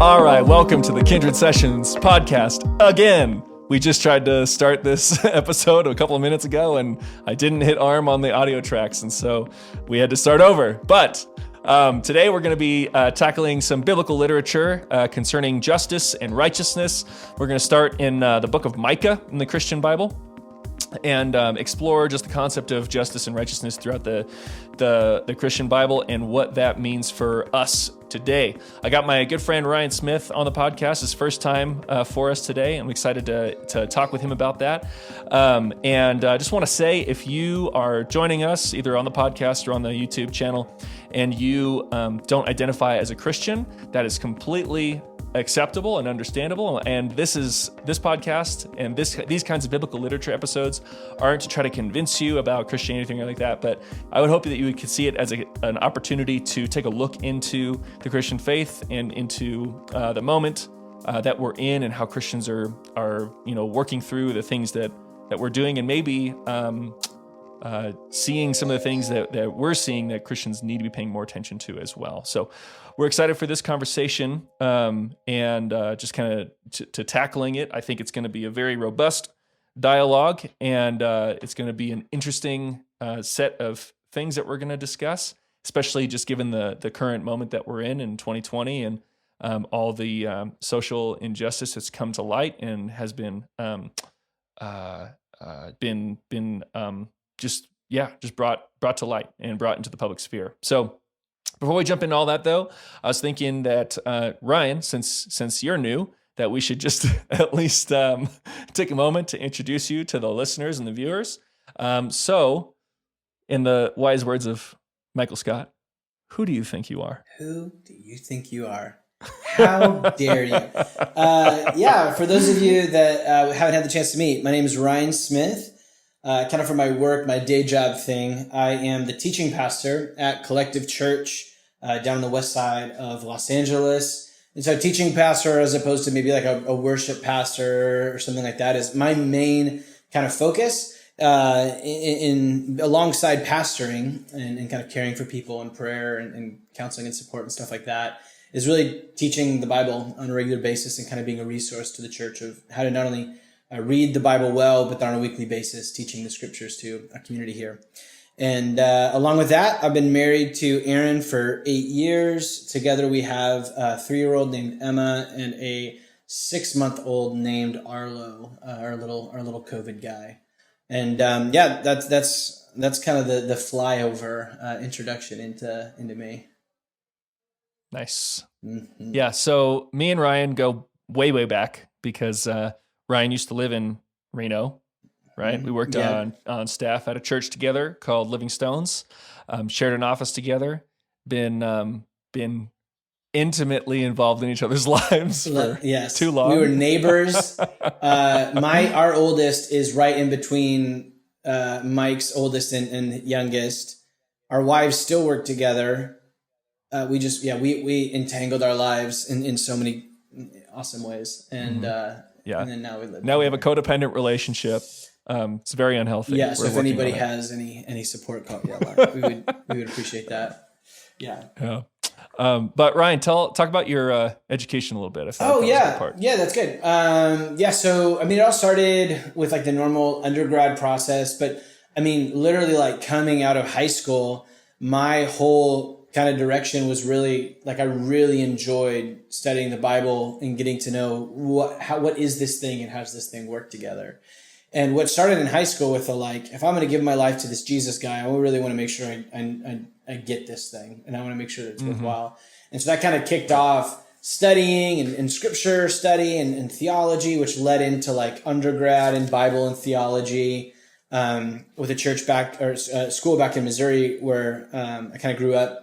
All right, welcome to the Kindred Sessions podcast again. We just tried to start this episode a couple of minutes ago, and I didn't hit arm on the audio tracks, and so we had to start over. But today we're going to be tackling some biblical literature concerning justice and righteousness. We're going to start in the book of Micah in the Christian Bible, and explore just the concept of justice and righteousness throughout the Christian Bible and what that means for us today. I got my good friend Ryan Smith on the podcast, his first time for us today. I'm excited to talk with him about that. And I just want to say, if you are joining us either on the podcast or on the YouTube channel and you don't identify as a Christian, that is completely acceptable and understandable. And this podcast and these kinds of biblical literature episodes aren't to try to convince you about Christianity or anything like that, but I would hope that you could see it as an opportunity to take a look into the Christian faith and into the moment that we're in, and how Christians are working through the things that we're doing, and maybe seeing some of the things that we're seeing that Christians need to be paying more attention to as well. So we're excited for this conversation, and just kind of to tackling it. I think it's going to be a very robust dialogue, and it's going to be an interesting set of things that we're going to discuss, especially just given the current moment that we're in 2020, and all the social injustice that's come to light and has been just brought to light and brought into the public sphere. So before we jump into all that, though, I was thinking that Ryan, since you're new, that we should just at least take a moment to introduce you to the listeners and the viewers. So, in the wise words of Michael Scott, who do you think you are? Who do you think you are? How dare you? For those of you that haven't had the chance to meet, my name is Ryan Smith. Kind of for my work, my day job thing, I am the teaching pastor at Collective Church down on the west side of Los Angeles. And so teaching pastor, as opposed to maybe like a worship pastor or something like that, is my main kind of focus in alongside pastoring and kind of caring for people in prayer and counseling and support and stuff like that, is really teaching the Bible on a regular basis and kind of being a resource to the church of how to not only read the Bible well, but on a weekly basis, teaching the scriptures to our community here. And along with that, I've been married to Erin for 8 years. Together, we have a 3-year-old named Emma and a 6-month-old named Arlo, our little COVID guy. And that's kind of the flyover introduction into me. Nice. Mm-hmm. Yeah. So me and Ryan go way, way back because Ryan used to live in Reno, right? We worked on staff at a church together called Living Stones, shared an office together, been intimately involved in each other's lives for too long. We were neighbors. Our oldest is right in between Mike's oldest and youngest. Our wives still work together. We entangled our lives in so many awesome ways. And and then now we live. Now we have a codependent relationship. It's very unhealthy. Yeah. So if anybody has any support, we would appreciate that. Yeah. But Ryan, talk about your education a little bit. Yeah, that's good. So I mean, it all started with like the normal undergrad process, but I mean, literally like coming out of high school, my whole kind of direction was really like, I really enjoyed studying the Bible and getting to know what is this thing and how does this thing work together. And what started in high school with if I'm going to give my life to this Jesus guy, I really want to make sure I get this thing, and I want to make sure that it's worthwhile. And so that kind of kicked off studying and scripture study and theology, which led into like undergrad in Bible and theology with a school back in Missouri where I kind of grew up.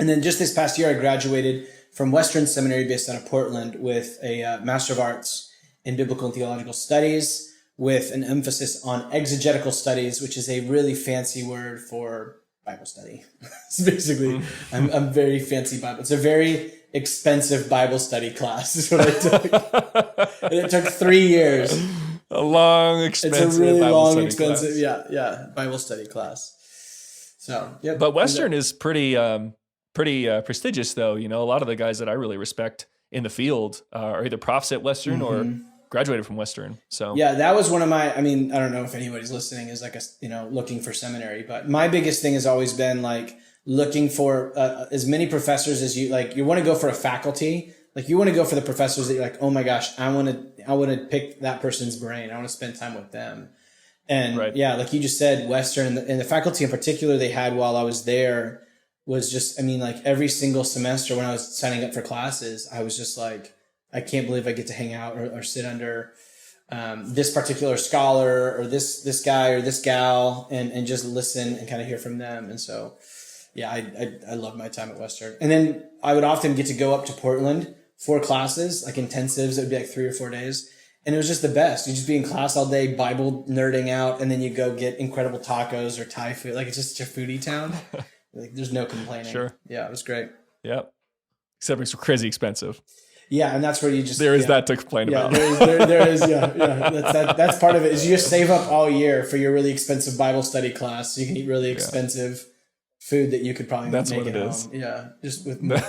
And then just this past year, I graduated from Western Seminary based out of Portland with a Master of Arts in Biblical and Theological Studies with an emphasis on exegetical studies, which is a really fancy word for Bible study. It's basically, I'm very fancy Bible. It's a very expensive Bible study class is what I took. And it took 3 years. A long, expensive It's a really Bible long, study expensive, class. Bible study class. So, yeah. But Western is pretty prestigious, though. You know, a lot of the guys that I really respect in the field are either profs at Western or graduated from Western. So yeah, that was one of my, I mean, I don't know if anybody's listening is like looking for seminary, but my biggest thing has always been like looking for as many professors as you like. You want to go for a faculty, like you want to go for the professors that you're like, oh my gosh, I want to pick that person's brain. I want to spend time with them. And yeah, like you just said, Western and the faculty in particular they had while I was there was just, I mean, like every single semester when I was signing up for classes, I was just like, I can't believe I get to hang out or sit under this particular scholar or this guy or this gal and just listen and kind of hear from them. And so, yeah, I love my time at Western. And then I would often get to go up to Portland for classes, like intensives. It would be like 3 or 4 days. And it was just the best. You just be in class all day, Bible nerding out, and then you go get incredible tacos or Thai food. Like it's just a foodie town. Like there's no complaining. Sure. Yeah, it was great. Yep. Except it's crazy expensive. Yeah, and that's where you just there is that to complain about. There is that's part of it. Is you just save up all year for your really expensive Bible study class, so you can eat really expensive food that you could probably make at home. Yeah, just with more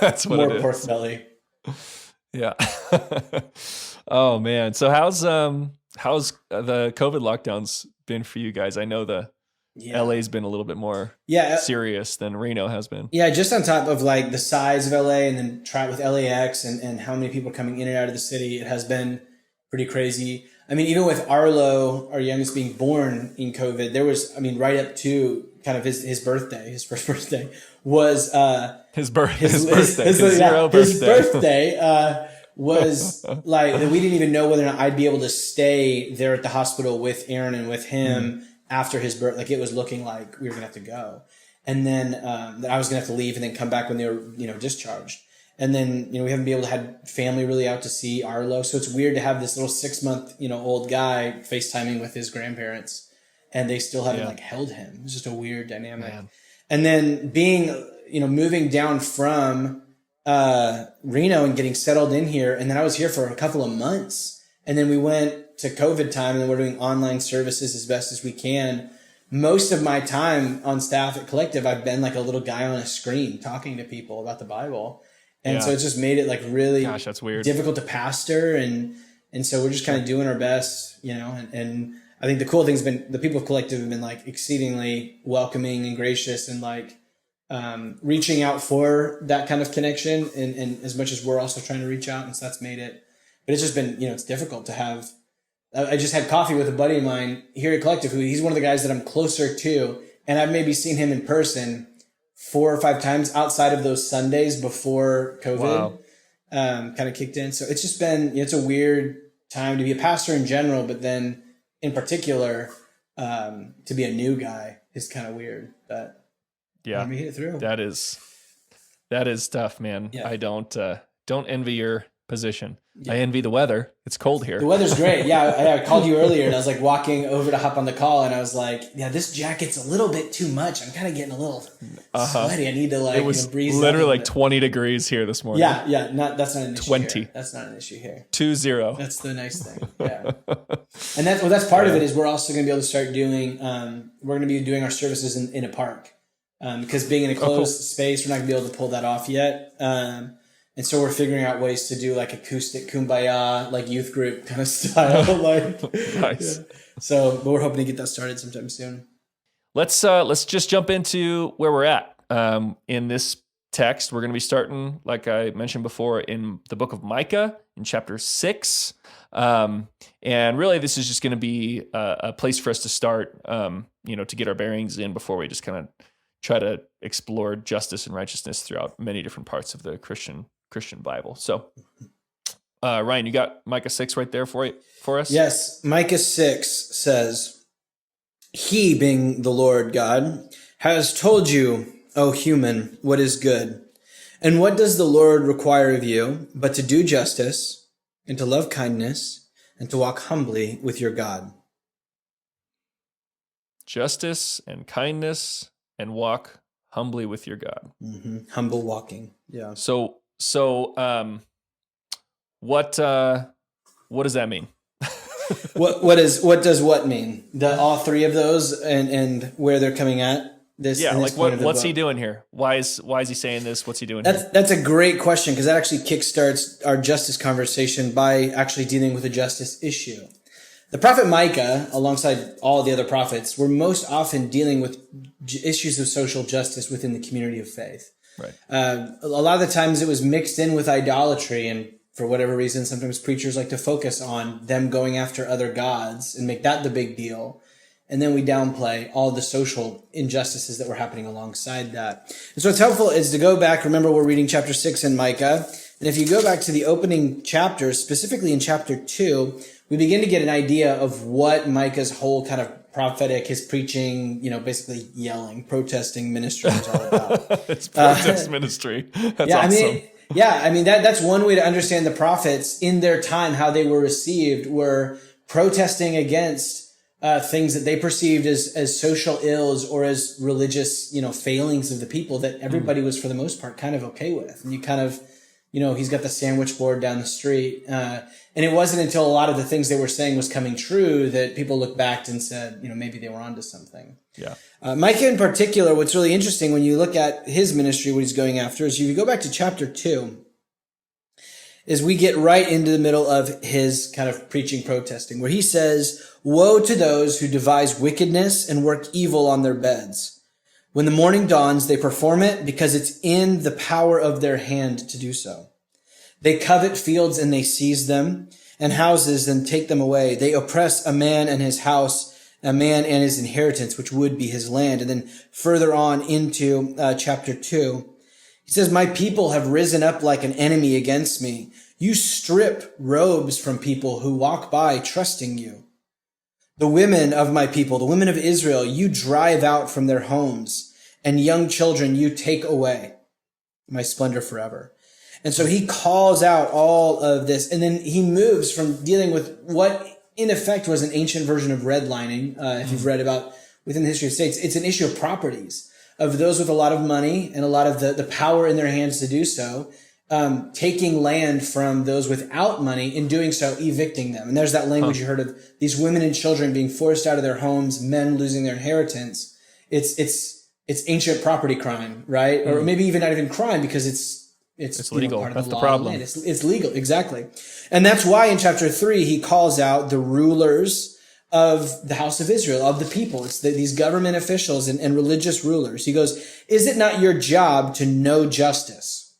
pork belly. Yeah. Oh man. So how's the COVID lockdowns been for you guys? I know LA's been a little bit more serious than Reno has been. Yeah, just on top of like the size of LA and then try it with LAX and how many people are coming in and out of the city, it has been pretty crazy. I mean, even with Arlo, our youngest, being born in COVID, there was, I mean, right up to kind of his birthday, his first birthday was his birthday was like we didn't even know whether or not I'd be able to stay there at the hospital with Aaron and with him after his birth. Like it was looking like we were gonna have to go, and then that I was gonna have to leave and then come back when they were discharged. And then we haven't been able to have family really out to see Arlo, so it's weird to have this little 6-month old guy FaceTiming with his grandparents, and they still haven't like held him. It's just a weird dynamic. Man. And then being moving down from Reno and getting settled in here. And then I was here for a couple of months, and then we went to COVID time and then we're doing online services as best as we can. Most of my time on staff at Collective, I've been like a little guy on a screen talking to people about the Bible. And so it just made it like really that's weird. Difficult to pastor. And so we're just kind of doing our best, and I think the cool thing's been the people of Collective have been like exceedingly welcoming and gracious and like, reaching out for that kind of connection and as much as we're also trying to reach out. And so that's made it, but it's just been, it's difficult to have. I just had coffee with a buddy of mine here at Collective who he's one of the guys that I'm closer to. And I've maybe seen him in person 4 or 5 times outside of those Sundays before COVID kind of kicked in. So it's just been, it's a weird time to be a pastor in general, but then in particular, to be a new guy is kind of weird, but yeah, we hit it through. That is tough, man. Yeah. I don't envy your position. Yeah. I envy the weather. It's cold here. The weather's great. Yeah, I called you earlier and I was like walking over to hop on the call and I was like, yeah, this jacket's a little bit too much. I'm kind of getting a little sweaty. I need to like, it was literally like 20 degrees here this morning. Yeah. That's not an issue 20. Here. That's not an issue here. 20. That's the nice thing. Yeah. And that's part of it is we're also going to be able to start doing, we're going to be doing our services in a park. Because being in a closed space, we're not going to be able to pull that off yet. And so we're figuring out ways to do like acoustic kumbaya, like youth group kind of style. Nice. Yeah. So, but we're hoping to get that started sometime soon. Let's just jump into where we're at. In this text, we're going to be starting, like I mentioned before, in the book of Micah in chapter 6. And really this is just going to be a place for us to start, to get our bearings in before we just kind of try to explore justice and righteousness throughout many different parts of the Christian Bible. So, Ryan, you got Micah 6 right there for us? Yes. Micah 6 says, "He, being the Lord God, has told you, O human, what is good. And what does the Lord require of you but to do justice and to love kindness and to walk humbly with your God." Justice and kindness and walk humbly with your God. Mm-hmm. Humble walking. Yeah. So, what does that mean? What does what mean? All 3 of those and where they're coming at? Yeah, like what's he doing here? Why is he saying this? What's he doing here? That's a great question, because that actually kickstarts our justice conversation by actually dealing with a justice issue. The prophet Micah, alongside all the other prophets, were most often dealing with issues of social justice within the community of faith. Right. A lot of the times it was mixed in with idolatry, and for whatever reason, sometimes preachers like to focus on them going after other gods and make that the big deal. And then we downplay all the social injustices that were happening alongside that. And so what's helpful is to go back. Remember, we're reading chapter 6 in Micah. And if you go back to the opening chapters, specifically in chapter 2, we begin to get an idea of what Micah's whole kind of prophetic, his preaching, basically yelling, protesting ministry is all about. It's protest ministry. That's awesome. That's one way to understand the prophets in their time, how they were received, were protesting against things that they perceived as social ills or as religious, failings of the people that everybody was, for the most part, kind of okay with. And you kind of, he's got the sandwich board down the street. And it wasn't until a lot of the things they were saying was coming true that people looked back and said, maybe they were onto something. Yeah. Micah in particular, what's really interesting when you look at his ministry, what he's going after, is if you go back to chapter 2, is we get right into the middle of his kind of preaching, protesting, where he says, "Woe to those who devise wickedness and work evil on their beds. When the morning dawns, they perform it because it's in the power of their hand to do so. They covet fields and they seize them, and houses and take them away. They oppress a man and his house, a man and his inheritance, which would be his land." And then further on into chapter 2, he says, "My people have risen up like an enemy against me. You strip robes from people who walk by trusting you. The women of my people, the women of Israel, you drive out from their homes, and young children you take away. My splendor forever." And so he calls out all of this, and then he moves from dealing with what in effect was an ancient version of redlining. If you've read about within the history of states, it's an issue of properties, of those with a lot of money and a lot of the power in their hands to do so, taking land from those without money, in doing so, evicting them. And there's that language you heard of these women and children being forced out of their homes, men losing their inheritance. It's ancient property crime, right? Or maybe even not even crime, because it's legal. Part of that's the the law problem. It's legal, exactly. And that's why in chapter 3 he calls out the rulers of the house of Israel, of the people. It's these government officials and religious rulers. He goes, "Is it not your job to know justice?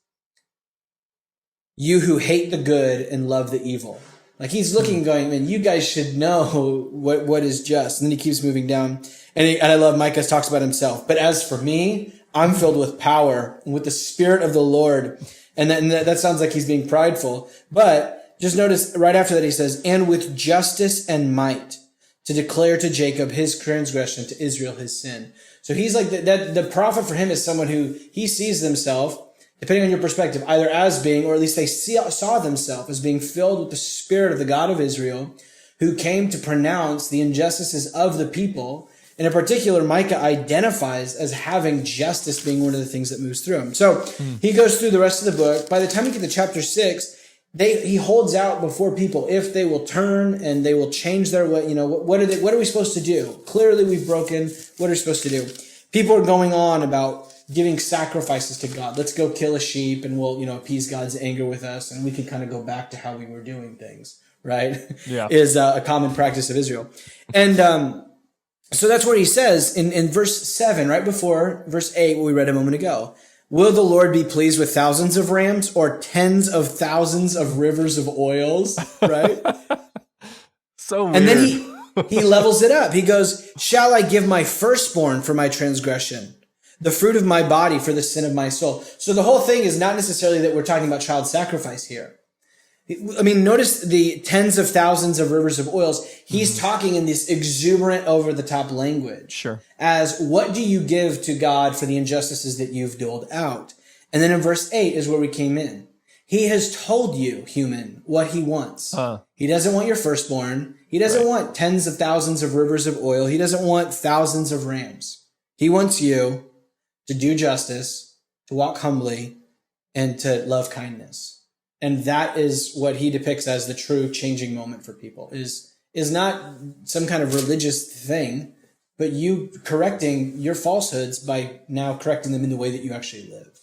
You who hate the good and love the evil." Like he's looking, going, "Man, you guys should know what is just." And then he keeps moving down. And I love Micah talks about himself. "But as for me, I'm filled with power and with the Spirit of the Lord." And that sounds like he's being prideful. But just notice right after that he says, "And with justice and might, to declare to Jacob his transgression, to Israel his sin." So he's like that. The prophet for him is someone who he sees themselves, depending on your perspective, either as being, or at least they saw themselves as being filled with the Spirit of the God of Israel, who came to pronounce the injustices of the people. And in particular, Micah identifies as having justice being one of the things that moves through him. So he goes through the rest of the book. By the time we get to chapter 6, he holds out before people if they will turn and they will change their way. What are we supposed to do? Clearly we've broken. What are we supposed to do? People are going on about giving sacrifices to God. Let's go kill a sheep and we'll, appease God's anger with us, and we can kind of go back to how we were doing things, right? Yeah. Is a common practice of Israel. And so that's what he says in verse 7, right before verse 8, what we read a moment ago. "Will the Lord be pleased with thousands of rams or tens of thousands of rivers of oils?" Right? So weird. And then he levels it up. He goes, "Shall I give my firstborn for my transgression, the fruit of my body for the sin of my soul?" So the whole thing is not necessarily that we're talking about child sacrifice here. I mean, notice the tens of thousands of rivers of oils. He's talking in this exuberant, over-the-top language. Sure. As what do you give to God for the injustices that you've doled out? And then in verse 8 is where we came in. He has told you, human, what he wants. He doesn't want your firstborn. He doesn't want tens of thousands of rivers of oil. He doesn't want thousands of rams. He wants you to do justice, to walk humbly, and to love kindness. And that is what he depicts as the true changing moment for people, is not some kind of religious thing, but you correcting your falsehoods by now correcting them in the way that you actually live.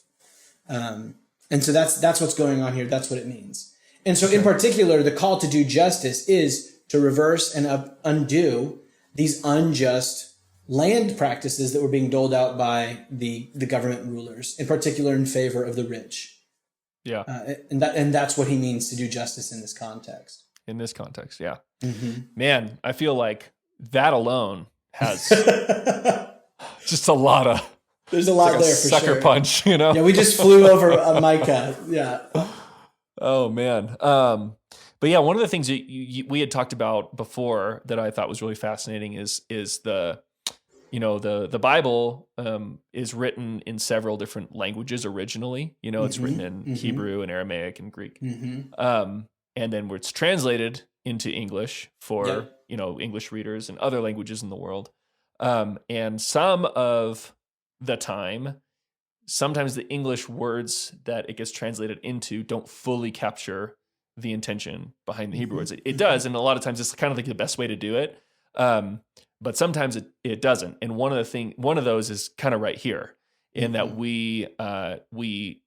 And so that's what's going on here. That's what it means. And so in particular, the call to do justice is to reverse and undo these unjust land practices that were being doled out by the government rulers, in particular in favor of the rich. Yeah. And that's what he means to do justice in this context. In this context, yeah. Mm-hmm. Man, I feel like that alone has just a lot of... There's a lot like there a for sucker sure. punch, you know? Yeah, we just flew over Micah. Yeah. Oh, man. But yeah, one of the things that we had talked about before that I thought was really fascinating is the Bible is written in several different languages originally. You know, it's written in Hebrew and Aramaic and Greek. And then where it's translated into English for, English readers and other languages in the world. And some of the time, sometimes the English words that it gets translated into don't fully capture the intention behind the Hebrew words. It does, and a lot of times it's kind of like the best way to do it. But sometimes it doesn't. And one of those is kind of right here, in that we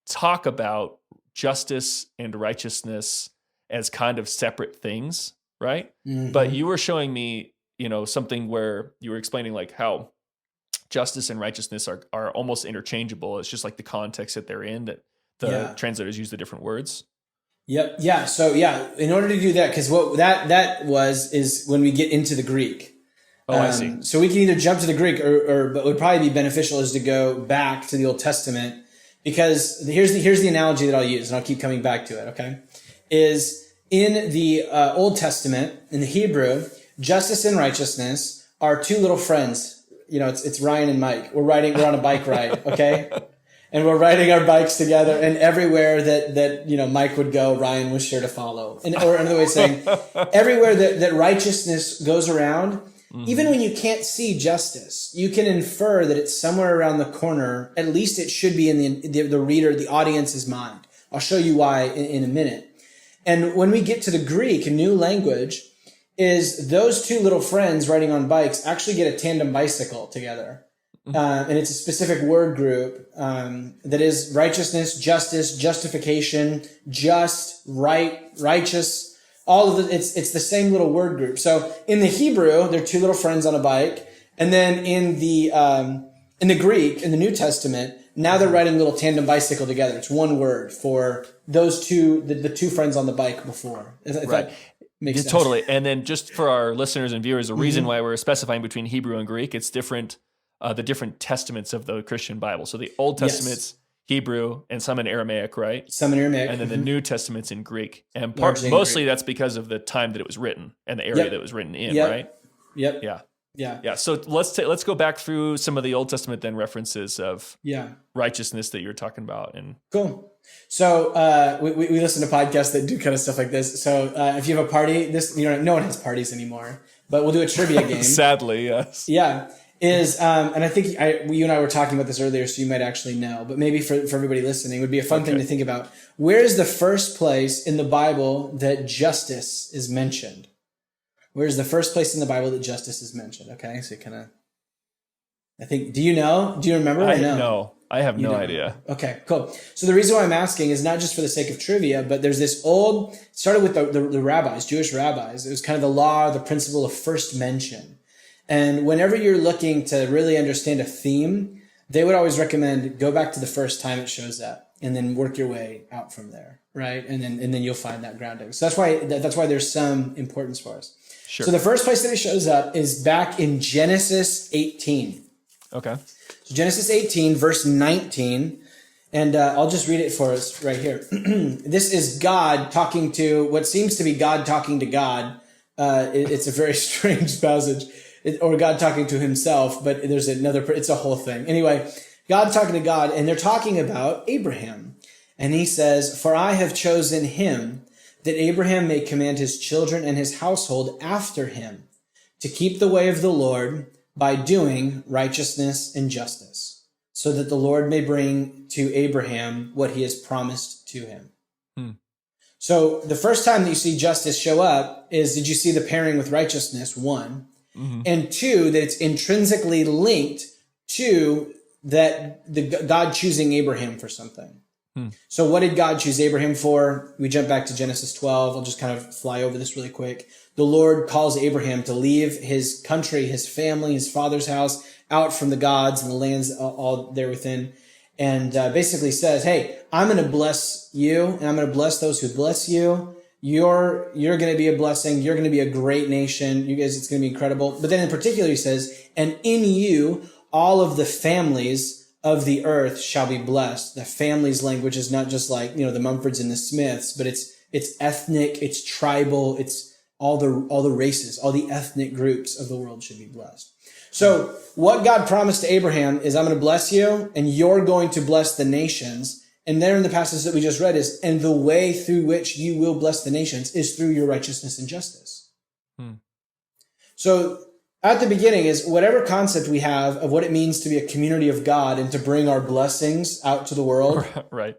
talk about justice and righteousness as kind of separate things, right? But you were showing me, something where you were explaining like how justice and righteousness are almost interchangeable. It's just like the context that they're in, that the translators use the different words. Yep. Yeah. So in order to do that, because what that is when we get into the Greek. Oh, I see. So we can either jump to the Greek or but what would probably be beneficial is to go back to the Old Testament, because here's the analogy that I'll use, and I'll keep coming back to it. Okay. Is in the Old Testament, in the Hebrew, justice and righteousness are two little friends. It's Ryan and Mike. We're on a bike ride. Okay. And we're riding our bikes together, and everywhere that Mike would go, Ryan was sure to follow. Or another way of saying, everywhere that righteousness goes around, even when you can't see justice, you can infer that it's somewhere around the corner. At least it should be in the reader, the audience's mind. I'll show you why in a minute. And when we get to the Greek, a new language, is those two little friends riding on bikes actually get a tandem bicycle together. And it's a specific word group that is righteousness, justice, justification, just, right, righteous. All of it's the same little word group. So in the Hebrew, they're two little friends on a bike, and then in the Greek, in the New Testament, now they're riding a little tandem bicycle together. It's one word for those two, the two friends on the bike before. If right. That makes sense. Totally. And then just for our listeners and viewers, the reason why we're specifying between Hebrew and Greek, it's different. The different testaments of the Christian Bible. So the Old Testament's Hebrew and some in Aramaic, right? Some in Aramaic. And then the New Testament's in Greek. And mostly that's because of the time that it was written and the area that it was written in, right? Yep. Yeah. So let's go back through some of the Old Testament then references of righteousness that you're talking about. And cool. So we listen to podcasts that do kind of stuff like this. So if you have a party, no one has parties anymore, but we'll do a trivia game. Sadly, yes. Yeah. And I think you and I were talking about this earlier, so you might actually know, but maybe for everybody listening, it would be a fun thing to think about. Where is the first place in the Bible that justice is mentioned? Where's the first place in the Bible that justice is mentioned? Okay, so do you know? Do you remember? No, I have no idea. Okay, cool. So the reason why I'm asking is not just for the sake of trivia, but there's this started with the rabbis, Jewish rabbis. It was kind of the law, the principle of first mention. And whenever you're looking to really understand a theme, they would always recommend go back to the first time it shows up and then work your way out from there, right? And then you'll find that grounding. So that's why there's some importance for us. Sure. So the first place that it shows up is back in Genesis 18. Okay. So Genesis 18, verse 19. And I'll just read it for us right here. This is God talking to what seems to be God talking to God. It's a very strange passage. Or God talking to himself, but there's it's a whole thing. Anyway, God talking to God, and they're talking about Abraham. And he says, "For I have chosen him, that Abraham may command his children and his household after him, to keep the way of the Lord by doing righteousness and justice, so that the Lord may bring to Abraham what he has promised to him." So the first time that you see justice show up is, did you see the pairing with righteousness? One. And two, that it's intrinsically linked to God choosing Abraham for something. So what did God choose Abraham for? We jump back to Genesis 12. I'll just kind of fly over this really quick. The Lord calls Abraham to leave his country, his family, his father's house, out from the gods and the lands all there within, and basically says, hey, I'm going to bless you, and I'm going to bless those who bless you. You're going to be a blessing. You're going to be a great nation. You guys, it's going to be incredible. But then in particular, he says, and in you, all of the families of the earth shall be blessed. The families language is not just like, the Mumfords and the Smiths, but it's ethnic, it's tribal, it's all the races, all the ethnic groups of the world should be blessed. So what God promised to Abraham is, I'm going to bless you and you're going to bless the nations. And there in the passage that we just read is, and the way through which you will bless the nations is through your righteousness and justice. So at the beginning is whatever concept we have of what it means to be a community of God and to bring our blessings out to the world. Right.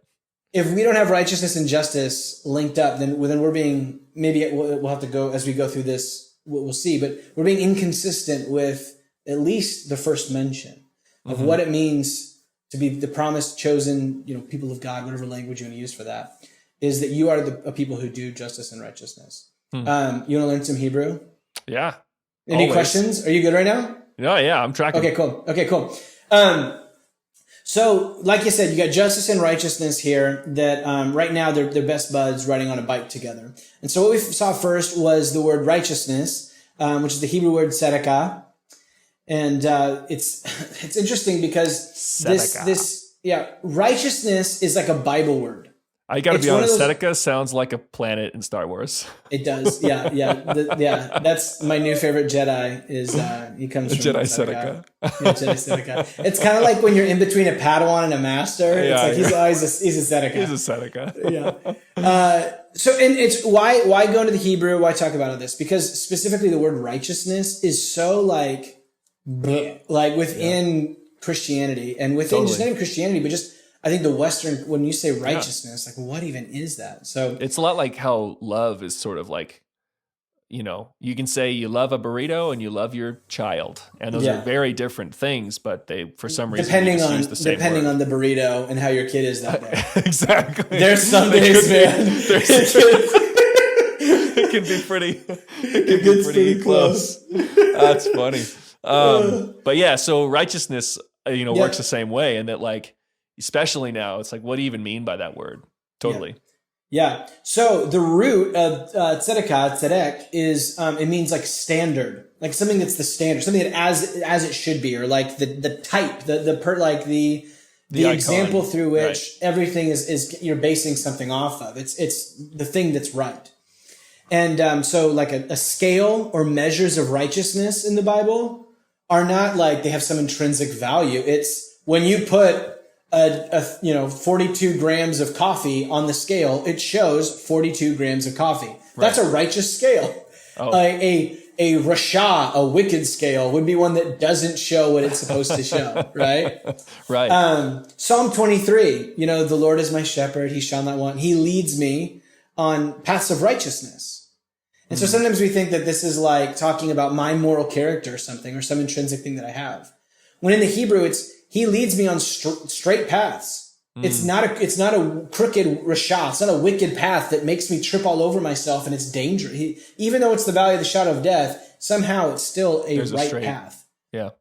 If we don't have righteousness and justice linked up, then we're being, maybe we'll have to go as we go through this, we'll see, but we're being inconsistent with at least the first mention of what it means to be the promised, chosen, people of God, whatever language you want to use for that, is that you are a people who do justice and righteousness. You want to learn some Hebrew? Yeah. Any questions? Are you good right now? No, yeah, I'm tracking. Okay, cool. So, like you said, you got justice and righteousness here that right now they're best buds riding on a bike together. And so what we saw first was the word righteousness, which is the Hebrew word tzedakah. And it's interesting because righteousness is like a Bible word. I got to be honest, Seneca sounds like a planet in Star Wars. It does. Yeah. That's my new favorite Jedi is, he comes from Jedi Seneca. Yeah, Jedi Seneca. It's kind of like when you're in between a Padawan and a master. It's like he's a Seneca. He's a Seneca. Yeah. So, and it's why go into the Hebrew? Why talk about all this? Because specifically the word righteousness is so like within Christianity and within just not even Christianity, but just, I think the Western, when you say righteousness, like what even is that? So it's a lot like how love is sort of like, you can say you love a burrito and you love your child, and those are very different things, but they, for some reason, depending on the burrito and how your kid is that day. Exactly. There's some days, man. It can be pretty close. That's funny. But yeah, so righteousness, works the same way, and that like, especially now, it's like, what do you even mean by that word? Totally. Yeah. So the root of tzedek is it means like standard, like something that's the standard, something that as it should be, or like the type, the example through which everything is you're basing something off of. It's the thing that's right. And so like a scale or measures of righteousness in the Bible are not like they have some intrinsic value. It's when you put 42 grams of coffee on the scale, it shows 42 grams of coffee. Right. That's a righteous scale. Oh. A rasha, a wicked scale, would be one that doesn't show what it's supposed to show, right? Right. Psalm 23, the Lord is my shepherd, he shall not want. He leads me on paths of righteousness. And so sometimes we think that this is like talking about my moral character or something, or some intrinsic thing that I have. When in the Hebrew, he leads me on straight paths. It's not a crooked rasha. It's not a wicked path that makes me trip all over myself and it's dangerous. Even though it's the valley of the shadow of death, somehow it's still a right path. Yeah.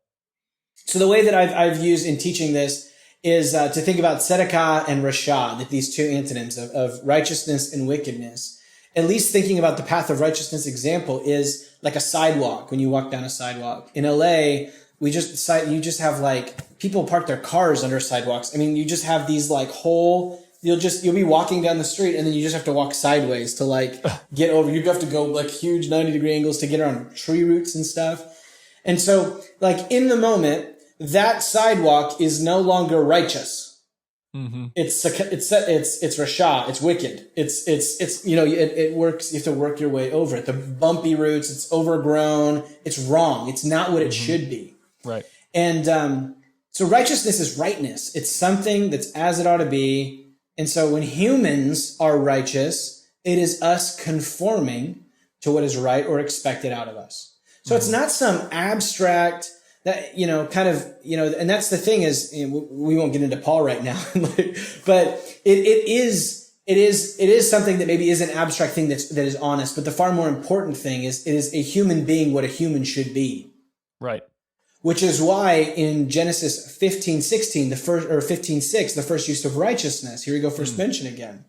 So the way that I've used in teaching this is to think about tzedakah and rasha, that these two antonyms of righteousness and wickedness. At least thinking about the path of righteousness example is like a sidewalk. When you walk down a sidewalk in LA, you just have like people park their cars under sidewalks. I mean, you just have these like you'll be walking down the street and then you just have to walk sideways to like get over. You have to go like huge 90-degree angles to get around tree roots and stuff. And so like in the moment, that sidewalk is no longer righteous. Mm-hmm. It's rasha. It's wicked. It works. You have to work your way over it. The bumpy roots. It's overgrown. It's wrong. It's not what it should be. Right. And so righteousness is rightness. It's something that's as it ought to be. And so when humans are righteous, it is us conforming to what is right or expected out of us. So it's not some abstract that, kind of, and that's the thing is, we won't get into Paul right now, but it is something that maybe is an abstract thing that is honest, but the far more important thing is it is a human being what a human should be. Right. Which is why in Genesis 15:16, the first, or 15:6, the first use of righteousness, here we go, first mention again,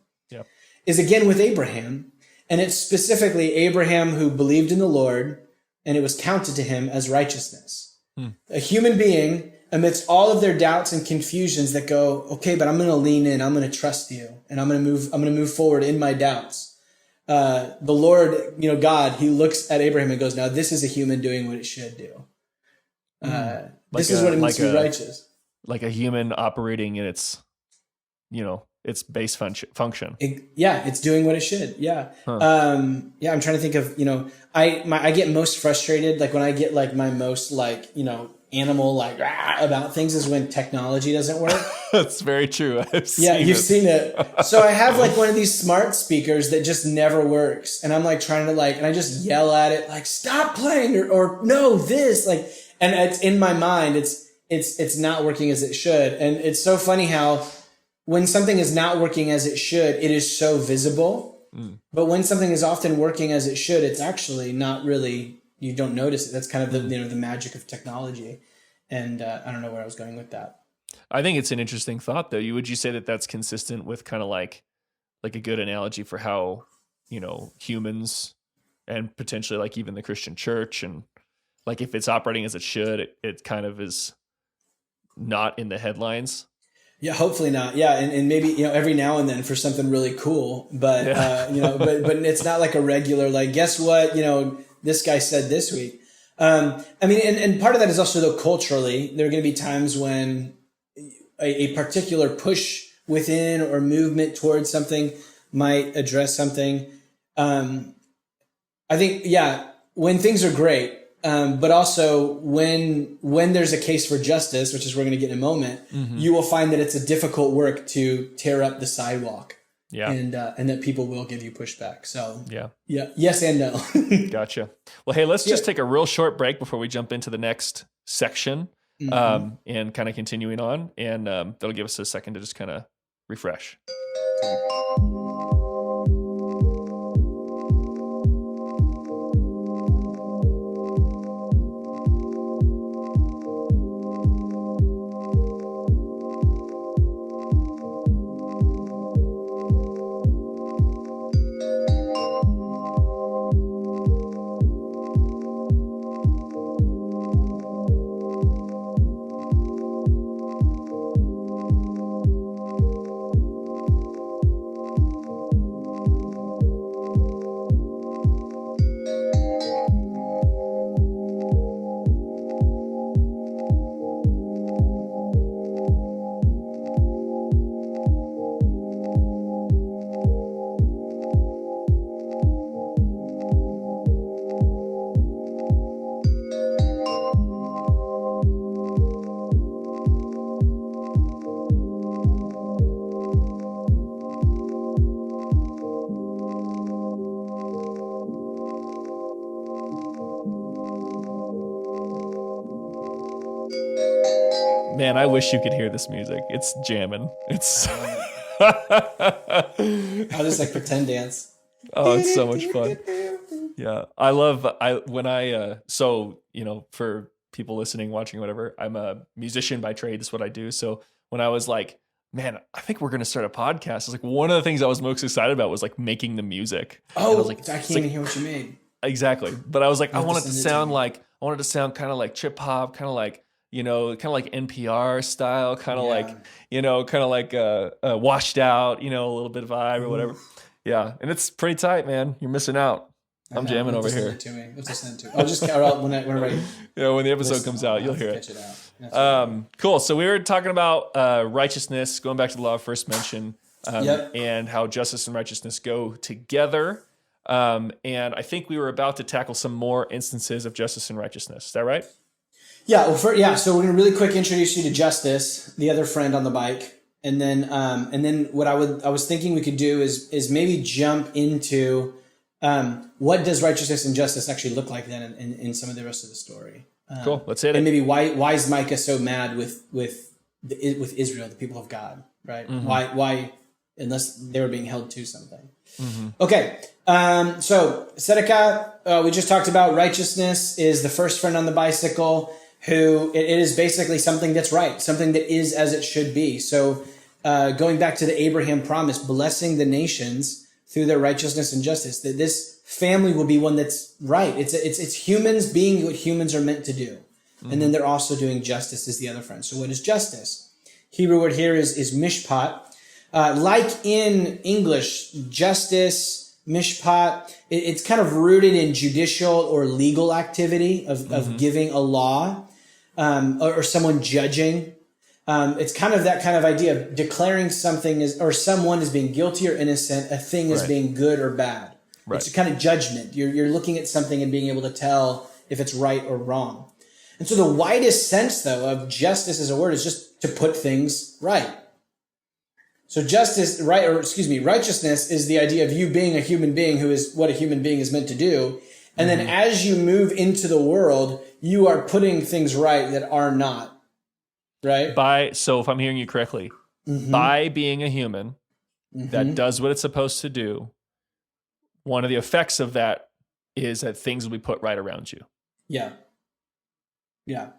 is again with Abraham. And it's specifically Abraham who believed in the Lord and it was counted to him as righteousness. A human being amidst all of their doubts and confusions that go, okay, but I'm going to lean in, I'm going to trust you, and I'm going to move forward in my doubts. The Lord, God, he looks at Abraham and goes, now this is a human doing what it should do. This is what it means to be righteous. Like a human operating in its, its base function. It's doing what it should. Yeah. I'm trying to think of, I get most frustrated, like when I get like my most like, animal like about things is when technology doesn't work. That's very true. You've seen it. So I have like one of these smart speakers that just never works. And I'm like trying to and I just yell at it, like, stop playing or no, this and it's in my mind, it's not working as it should. And it's so funny how when something is not working as it should, it is so visible. But when something is often working as it should, it's actually not really, you don't notice it. That's kind of the the magic of technology. And I don't know where I was going with that. I think it's an interesting thought, though. Would you say that that's consistent with kind of like a good analogy for how, humans and potentially like even the Christian church, and like if it's operating as it should, it kind of is not in the headlines? Yeah, hopefully not. Yeah, and maybe every now and then for something really cool, but but it's not like a regular like, guess what, this guy said this week. And part of that is also though culturally, there are going to be times when a particular push within or movement towards something might address something. I think when things are great. But also when there's a case for justice, which is we're going to get in a moment, you will find that it's a difficult work to tear up the sidewalk. Yeah. And that people will give you pushback. So yeah. Yes and no. Gotcha. Well, hey, let's just take a real short break before we jump into the next section, and kind of continuing on. And that'll give us a second to just kind of refresh. Man, I wish you could hear this music. It's jamming. It's I'll just like pretend dance. Oh, it's so much fun. Yeah. So, for people listening, watching, whatever, I'm a musician by trade. That's what I do. So when I was like, man, I think we're going to start a podcast, I was like, one of the things I was most excited about was like making the music. Oh, I was like, I can't even hear what you made. Exactly. But I was like, I wanted to sound kind of like trip hop, kind of like, kind of like NPR style, kind of like washed out, a little bit of vibe or whatever. Yeah. And it's pretty tight, man. You're missing out. I'm jamming over here. Send it to me. Let's send it to me. I'll just whenever when the episode comes out, you'll hear it. Cool. So we were talking about righteousness, going back to the law of first mention, and how justice and righteousness go together. And I think we were about to tackle some more instances of justice and righteousness. Is that right? Yeah. Well, so we're going to really quick introduce you to Justice, the other friend on the bike. And then what I was thinking we could do is maybe jump into What does righteousness and justice actually look like then in some of the rest of the story? Cool. Let's hit it. And maybe why is Micah so mad with Israel, the people of God, right? Mm-hmm. Why unless they were being held to something? Mm-hmm. Okay. So tzedakah, we just talked about. Righteousness is the first friend on the bicycle, who it is basically something that's right, something that is as it should be. So going back to the Abraham promise, blessing the nations through their righteousness and justice, that this family will be one that's right. It's humans being what humans are meant to do. Mm-hmm. And then they're also doing justice as the other friend. So what is justice? Hebrew word here is mishpat. Like in English, justice, mishpat, it's kind of rooted in judicial or legal activity of giving a law, or someone judging. It's kind of that kind of idea of declaring something or someone as being guilty or innocent, a thing as being good or bad. Right. It's a kind of judgment. You're looking at something and being able to tell if it's right or wrong. And so the widest sense, though, of justice as a word is just to put things right. So righteousness is the idea of you being a human being who is what a human being is meant to do. And then as you move into the world, you are putting things right that are not. Right? So if I'm hearing you correctly, by being a human that does what it's supposed to do, one of the effects of that is that things will be put right around you. Yeah. Yeah.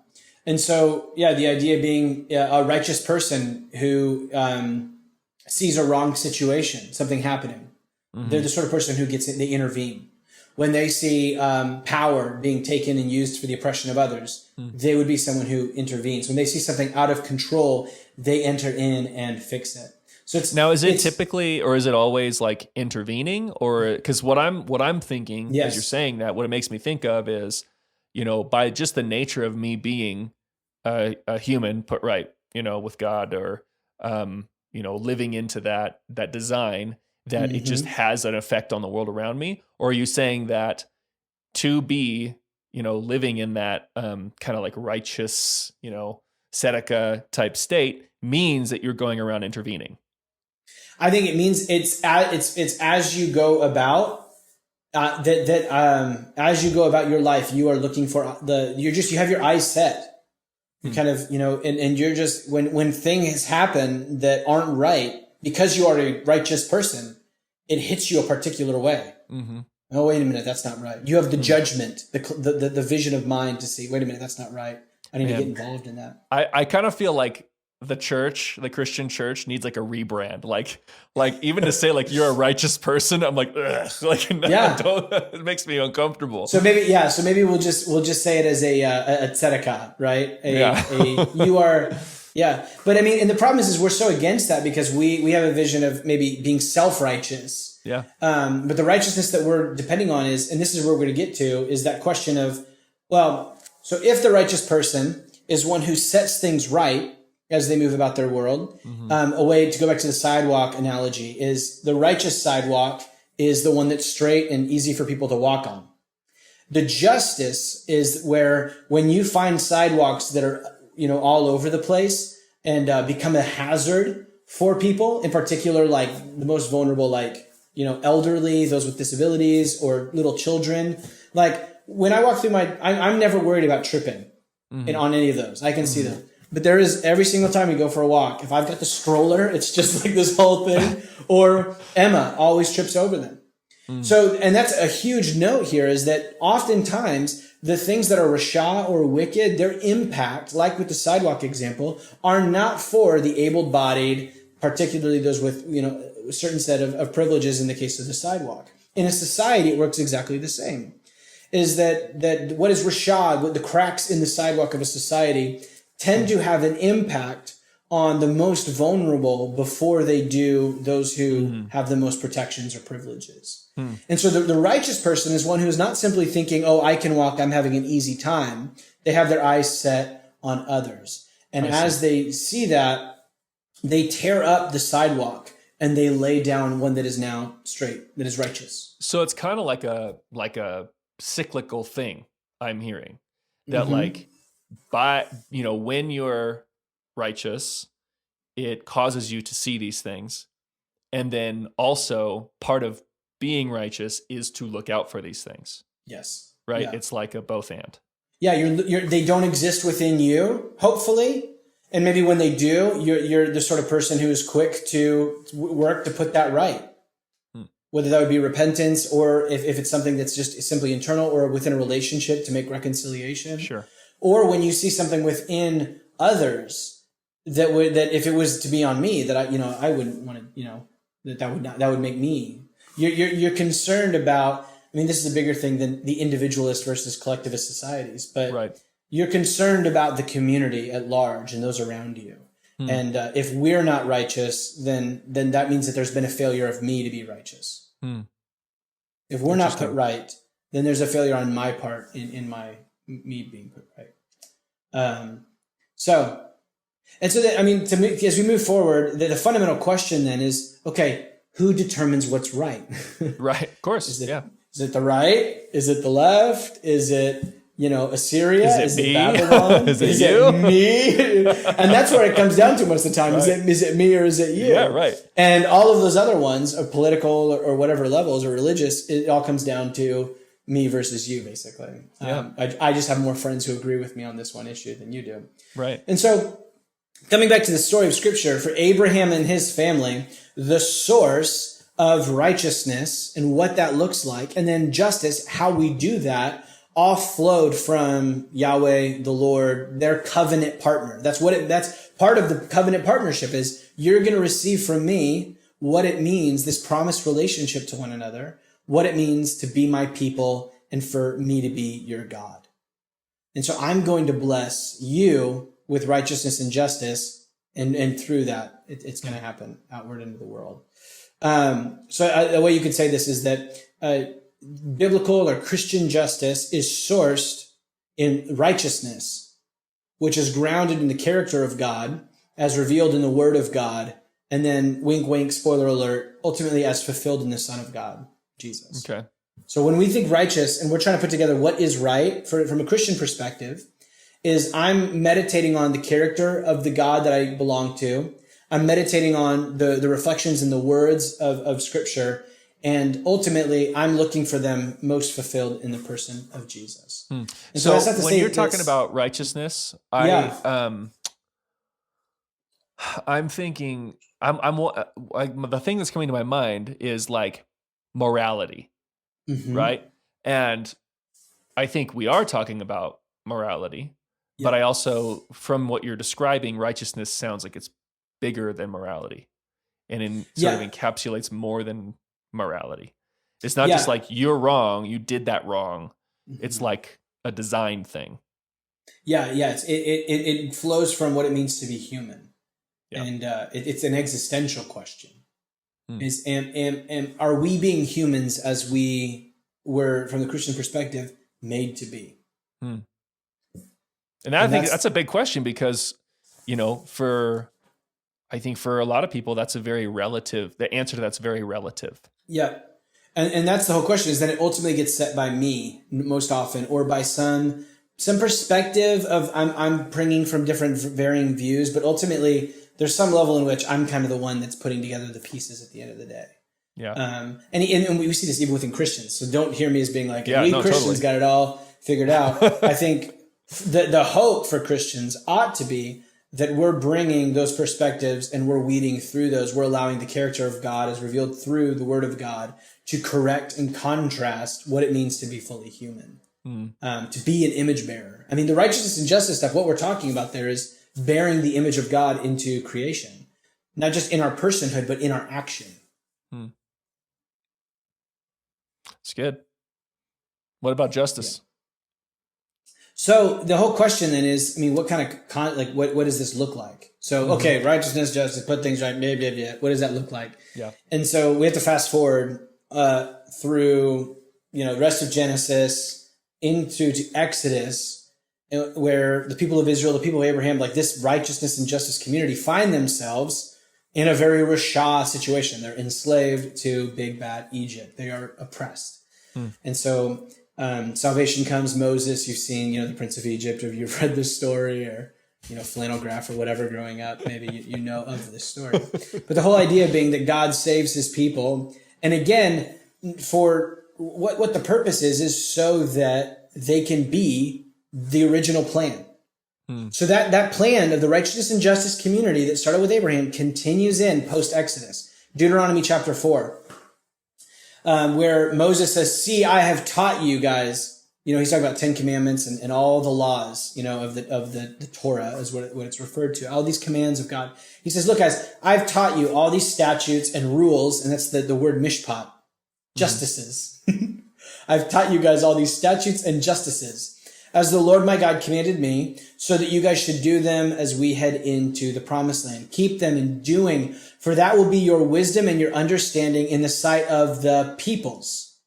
And so, the idea being a righteous person who sees a wrong situation, something happening. They're the sort of person who gets it, they intervene. When they see power being taken and used for the oppression of others, they would be someone who intervenes. When they see something out of control, they enter in and fix it. So is it typically, or is it always like intervening? Or because what I'm thinking as you're saying that, what it makes me think of is, by just the nature of me being a human put right, with God, or living into that design, that it just has an effect on the world around me? Or are you saying that to be, living in that kind of like righteous, tzedakah type state means that you're going around intervening? I think it means it's as you go about as you go about your life, you are looking for you have your eyes set. You kind of, and you're just when things happen that aren't right, because you are a righteous person, it hits you a particular way. Oh, wait a minute, that's not right. You have the judgment, the vision of mind to see, wait a minute, that's not right. I need to get involved in that. I kind of feel like the Christian church needs like a rebrand. Like even to say like you're a righteous person, I'm like, ugh, it makes me uncomfortable. So maybe we'll just say it as a tzedakah, right? You are. Yeah. But I mean, and the problem is we're so against that because we have a vision of maybe being self-righteous. Yeah. But the righteousness that we're depending on is, and this is where we're going to get to, is that question of, well, so if the righteous person is one who sets things right as they move about their world, a way to go back to the sidewalk analogy is the righteous sidewalk is the one that's straight and easy for people to walk on. The justice is where when you find sidewalks that are all over the place and become a hazard for people, in particular, like the most vulnerable, like, elderly, those with disabilities, or little children. Like when I walk through I'm never worried about tripping on any of those. I can see them. But there is, every single time we go for a walk, if I've got the stroller, it's just like this whole thing. Or Emma always trips over them. So, and that's a huge note here, is that oftentimes the things that are rasha or wicked, their impact, like with the sidewalk example, are not for the able-bodied, particularly those with, a certain set of privileges in the case of the sidewalk. In a society, it works exactly the same. Is that what is rasha, what the cracks in the sidewalk of a society tend to have an impact on the most vulnerable before they do those who have the most protections or privileges. And so the righteous person is one who is not simply thinking, oh, I can walk, I'm having an easy time. They have their eyes set on others. And as they see that, they tear up the sidewalk and they lay down one that is now straight, that is righteous. So it's kind of like a cyclical thing I'm hearing, that when you're righteous, it causes you to see these things. And then also part of being righteous is to look out for these things. Yes. Right? Yeah. It's like a both and. Yeah, they don't exist within you, hopefully. And maybe when they do, you're the sort of person who is quick to work to put that right. Whether that would be repentance, or if it's something that's just simply internal, or within a relationship to make reconciliation. Sure. Or when you see something within others that if it was to be on me, that I wouldn't want to, that would make me. You're concerned about. I mean, this is a bigger thing than the individualist versus collectivist societies, but right. You're concerned about the community at large and those around you. And if we're not righteous, then that means that there's been a failure of me to be righteous. If we're not put right, then there's a failure on my part in me being put right. As we move forward, the fundamental question then is, okay, who determines what's right? Right, of course. Is it the right? Is it the left? Is it Assyria? Is it me? Babylon? Is it you? Me? And that's where it comes down to most of the time. Right. Is it me or is it you? Yeah, right. And all of those other ones, of political or whatever levels, or religious, it all comes down to me versus you, basically. Yeah. I just have more friends who agree with me on this one issue than you do. Right. And so, coming back to the story of Scripture, for Abraham and his family, the source of righteousness and what that looks like, and then justice, how we do that, all flowed from Yahweh, the Lord, their covenant partner. That's part of the covenant partnership is you're going to receive from me what it means, this promised relationship to one another, what it means to be my people and for me to be your God. And so I'm going to bless you with righteousness and justice. And through that, it's going to happen outward into the world. The way you could say this is that, biblical or Christian justice is sourced in righteousness, which is grounded in the character of God as revealed in the Word of God, and then wink, wink, spoiler alert, ultimately as fulfilled in the Son of God, Jesus. Okay. So when we think righteous, and we're trying to put together what is right from a Christian perspective, is I'm meditating on the character of the God that I belong to. I'm meditating on the reflections in the words of Scripture. And ultimately, I'm looking for them most fulfilled in the person of Jesus. And so when you're talking about righteousness, I'm thinking, the thing that's coming to my mind is like morality, right? And I think we are talking about morality, but I also, from what you're describing, righteousness sounds like it's bigger than morality, and sort of encapsulates more than morality. It's not just like you're wrong, you did that wrong. It's like a design thing. It flows from what it means to be human, and it's an existential question. Is are we being humans as we were, from the Christian perspective, made to be? And I think that's a big question because, I think for a lot of people, that's the answer to that's very relative. Yeah. And that's the whole question, is that it ultimately gets set by me most often, or by some perspective of I'm bringing from different varying views, but ultimately there's some level in which I'm kind of the one that's putting together the pieces at the end of the day. Yeah. And we see this even within Christians. So don't hear me as being like, Christians totally got it all figured out. I think the hope for Christians ought to be that we're bringing those perspectives and we're weeding through those. We're allowing the character of God as revealed through the Word of God to correct and contrast what it means to be fully human, to be an image bearer. I mean, the righteousness and justice stuff, what we're talking about there is bearing the image of God into creation, not just in our personhood, but in our action. It's good. What about justice? So the whole question then is, what kind of what does this look like? So, okay, righteousness, justice, put things right, blah, blah, blah. What does that look like? Yeah. And so we have to fast forward through, the rest of Genesis into Exodus, where the people of Israel, the people of Abraham, like this righteousness and justice community, find themselves in a very Rasha situation. They're enslaved to big bad Egypt. They are oppressed. And so salvation comes. Moses, you've seen, the Prince of Egypt, or you've read this story, or, flannel graph or whatever growing up, maybe you know of this story. But the whole idea being that God saves his people. And again, for what the purpose is so that they can be the original plan. So that plan of the righteousness and justice community that started with Abraham continues in post-Exodus. Deuteronomy chapter 4, where Moses says, see, I have taught you guys, he's talking about 10 commandments and all the laws, of the Torah is what it's referred to. All these commands of God. He says, look, guys, I've taught you all these statutes and rules. And that's the word mishpat, justices. I've taught you guys all these statutes and justices as the Lord my God commanded me, so that you guys should do them as we head into the promised land. Keep them in doing, for that will be your wisdom and your understanding in the sight of the peoples.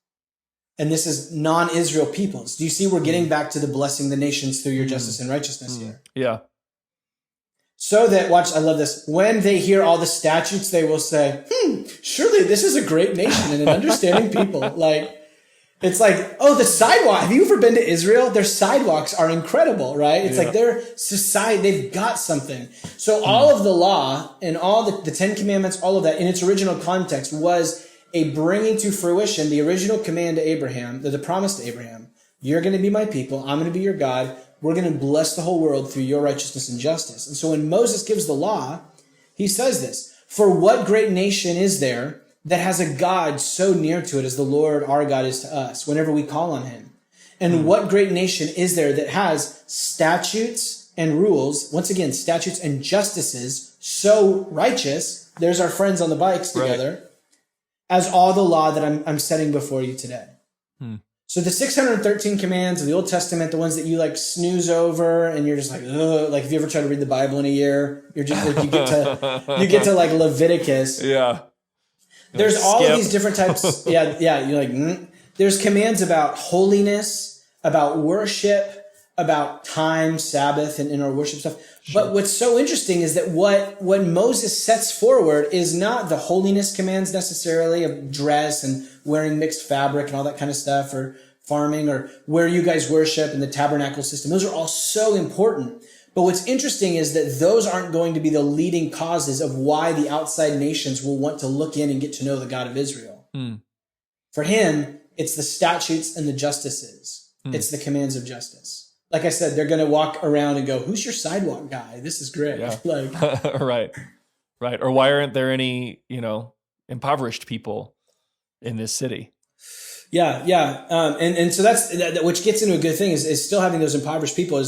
And this is non-Israel peoples. Do you see we're getting back to the blessing the nations through your justice and righteousness here? Yeah. So that, watch, I love this. When they hear all the statutes, they will say, surely this is a great nation and an understanding people. It's like, oh, the sidewalk. Have you ever been to Israel? Their sidewalks are incredible, right? It's like their society, they've got something. So all of the law and all the 10 commandments, all of that in its original context was a bringing to fruition the original command to Abraham, the promise to Abraham. You're going to be my people. I'm going to be your God. We're going to bless the whole world through your righteousness and justice. And so when Moses gives the law, he says this, for what great nation is there that has a God so near to it as the Lord our God is to us whenever we call on him? And what great nation is there that has statutes and rules, once again, statutes and justices so righteous, there's our friends on the bikes together, as all the law that I'm setting before you today. So the 613 commands of the Old Testament, the ones that you snooze over and you're just ugh, if you ever try to read the Bible in a year, you're just you get to Leviticus. Yeah. There's all of these different types. Yeah. You're There's commands about holiness, about worship, about time, Sabbath, and in our worship stuff. Sure. But what's so interesting is that what Moses sets forward is not the holiness commands necessarily of dress and wearing mixed fabric and all that kind of stuff, or farming, or where you guys worship and the tabernacle system. Those are all so important. But what's interesting is that those aren't going to be the leading causes of why the outside nations will want to look in and get to know the God of Israel. For him, it's the statutes and the justices. It's the commands of justice. Like I said, they're going to walk around and go, who's your sidewalk guy? This is great. Yeah. Right. Or why aren't there any, impoverished people in this city? Yeah. And so that's which gets into a good thing is still having those impoverished people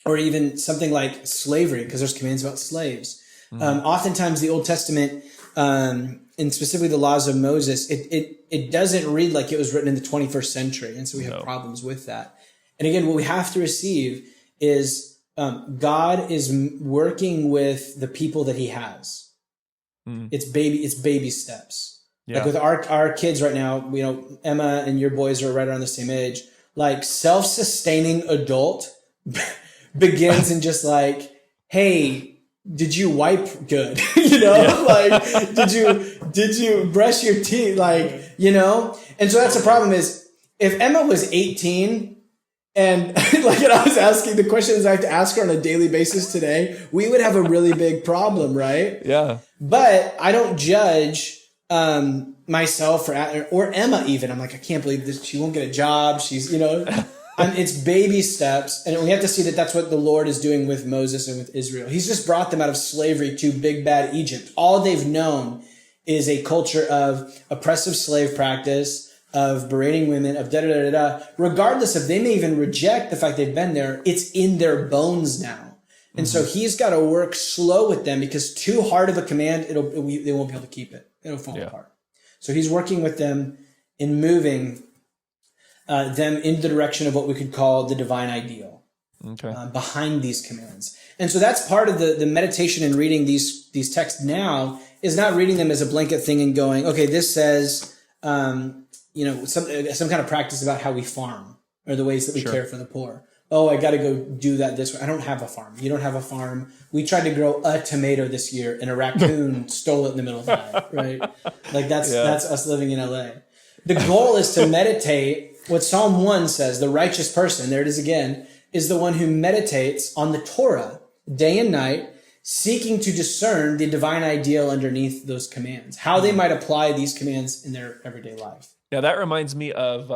or even something like slavery, because there's commands about slaves. Oftentimes the Old Testament, and specifically the laws of Moses, it doesn't read like it was written in the 21st century. And so we have problems with that. And again, what we have to receive is God is working with the people that he has. It's baby steps. Yeah. Like with our kids right now, Emma and your boys are right around the same age. Self-sustaining adult begins in just hey, did you wipe good? Did you brush your teeth? And so that's the problem is if Emma was 18 and and I was asking the questions I have to ask her on a daily basis today, we would have a really big problem, right? Yeah. But I don't judge myself or Emma even. I'm I can't believe this. She won't get a job. She's, it's baby steps. And we have to see that that's what the Lord is doing with Moses and with Israel. He's just brought them out of slavery to big bad Egypt. All they've known is a culture of oppressive slave practice, of berating women, of da-da-da-da-da. Regardless of, they may even reject the fact they've been there, it's in their bones now. And so he's got to work slow with them, because too hard of a command, they won't be able to keep it. It'll fall apart. So he's working with them in moving them in the direction of what we could call the divine ideal, behind these commands. And so that's part of the meditation and reading these texts now, is not reading them as a blanket thing and going, okay, this says, some kind of practice about how we farm or the ways that we care for the poor. Oh, I got to go do that this way. I don't have a farm. You don't have a farm. We tried to grow a tomato this year and a raccoon stole it in the middle of the night, right? That's us living in LA. The goal is to meditate. What Psalm 1 says, the righteous person, there it is again, is the one who meditates on the Torah day and night, seeking to discern the divine ideal underneath those commands, how they might apply these commands in their everyday life. Yeah, that reminds me of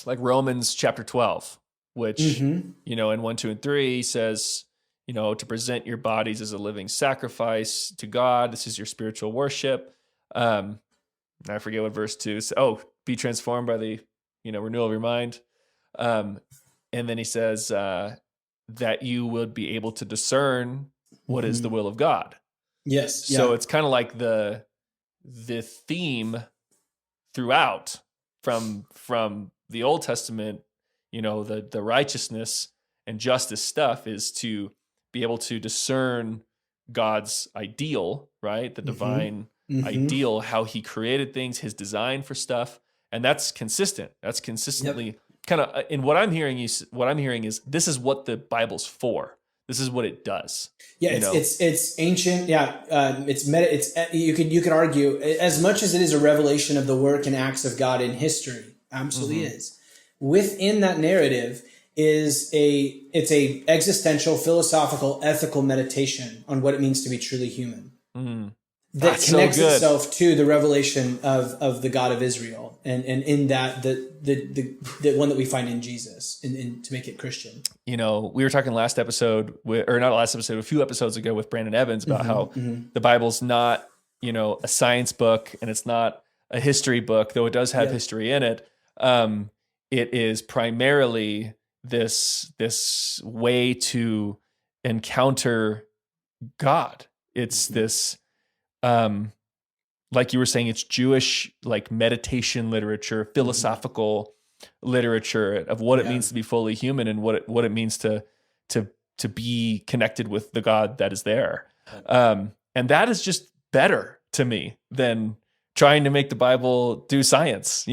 like Romans chapter 12, which, in 1, 2, and 3 says, to present your bodies as a living sacrifice to God. This is your spiritual worship. I forget what verse 2 says. Oh, be transformed by the, renewal of your mind. And then he says that you would be able to discern what is the will of God. Yes. So it's kind of like the theme throughout from the Old Testament, the righteousness and justice stuff is to be able to discern God's ideal, right? The divine ideal, how he created things, his design for stuff. And that's consistent. That's consistently kind of, and what I'm hearing is this is what the Bible's for. This is what it does. Yeah, it's ancient. Yeah, you could argue as much as it is a revelation of the work and acts of God in history. Absolutely is. Within that narrative is it's a existential, philosophical, ethical meditation on what it means to be truly human. That connects itself to the revelation of the God of Israel, and in that the one that we find in Jesus, and to make it Christian. We were talking last episode, a few episodes ago with Brandon Evans about how the Bible's not, a science book and it's not a history book, though it does have history in it. It is primarily this way to encounter God. It's this, like you were saying, it's Jewish, like meditation literature, philosophical literature of what it means to be fully human and what it means to be connected with the God that is there. And that is just better to me than trying to make the Bible do science,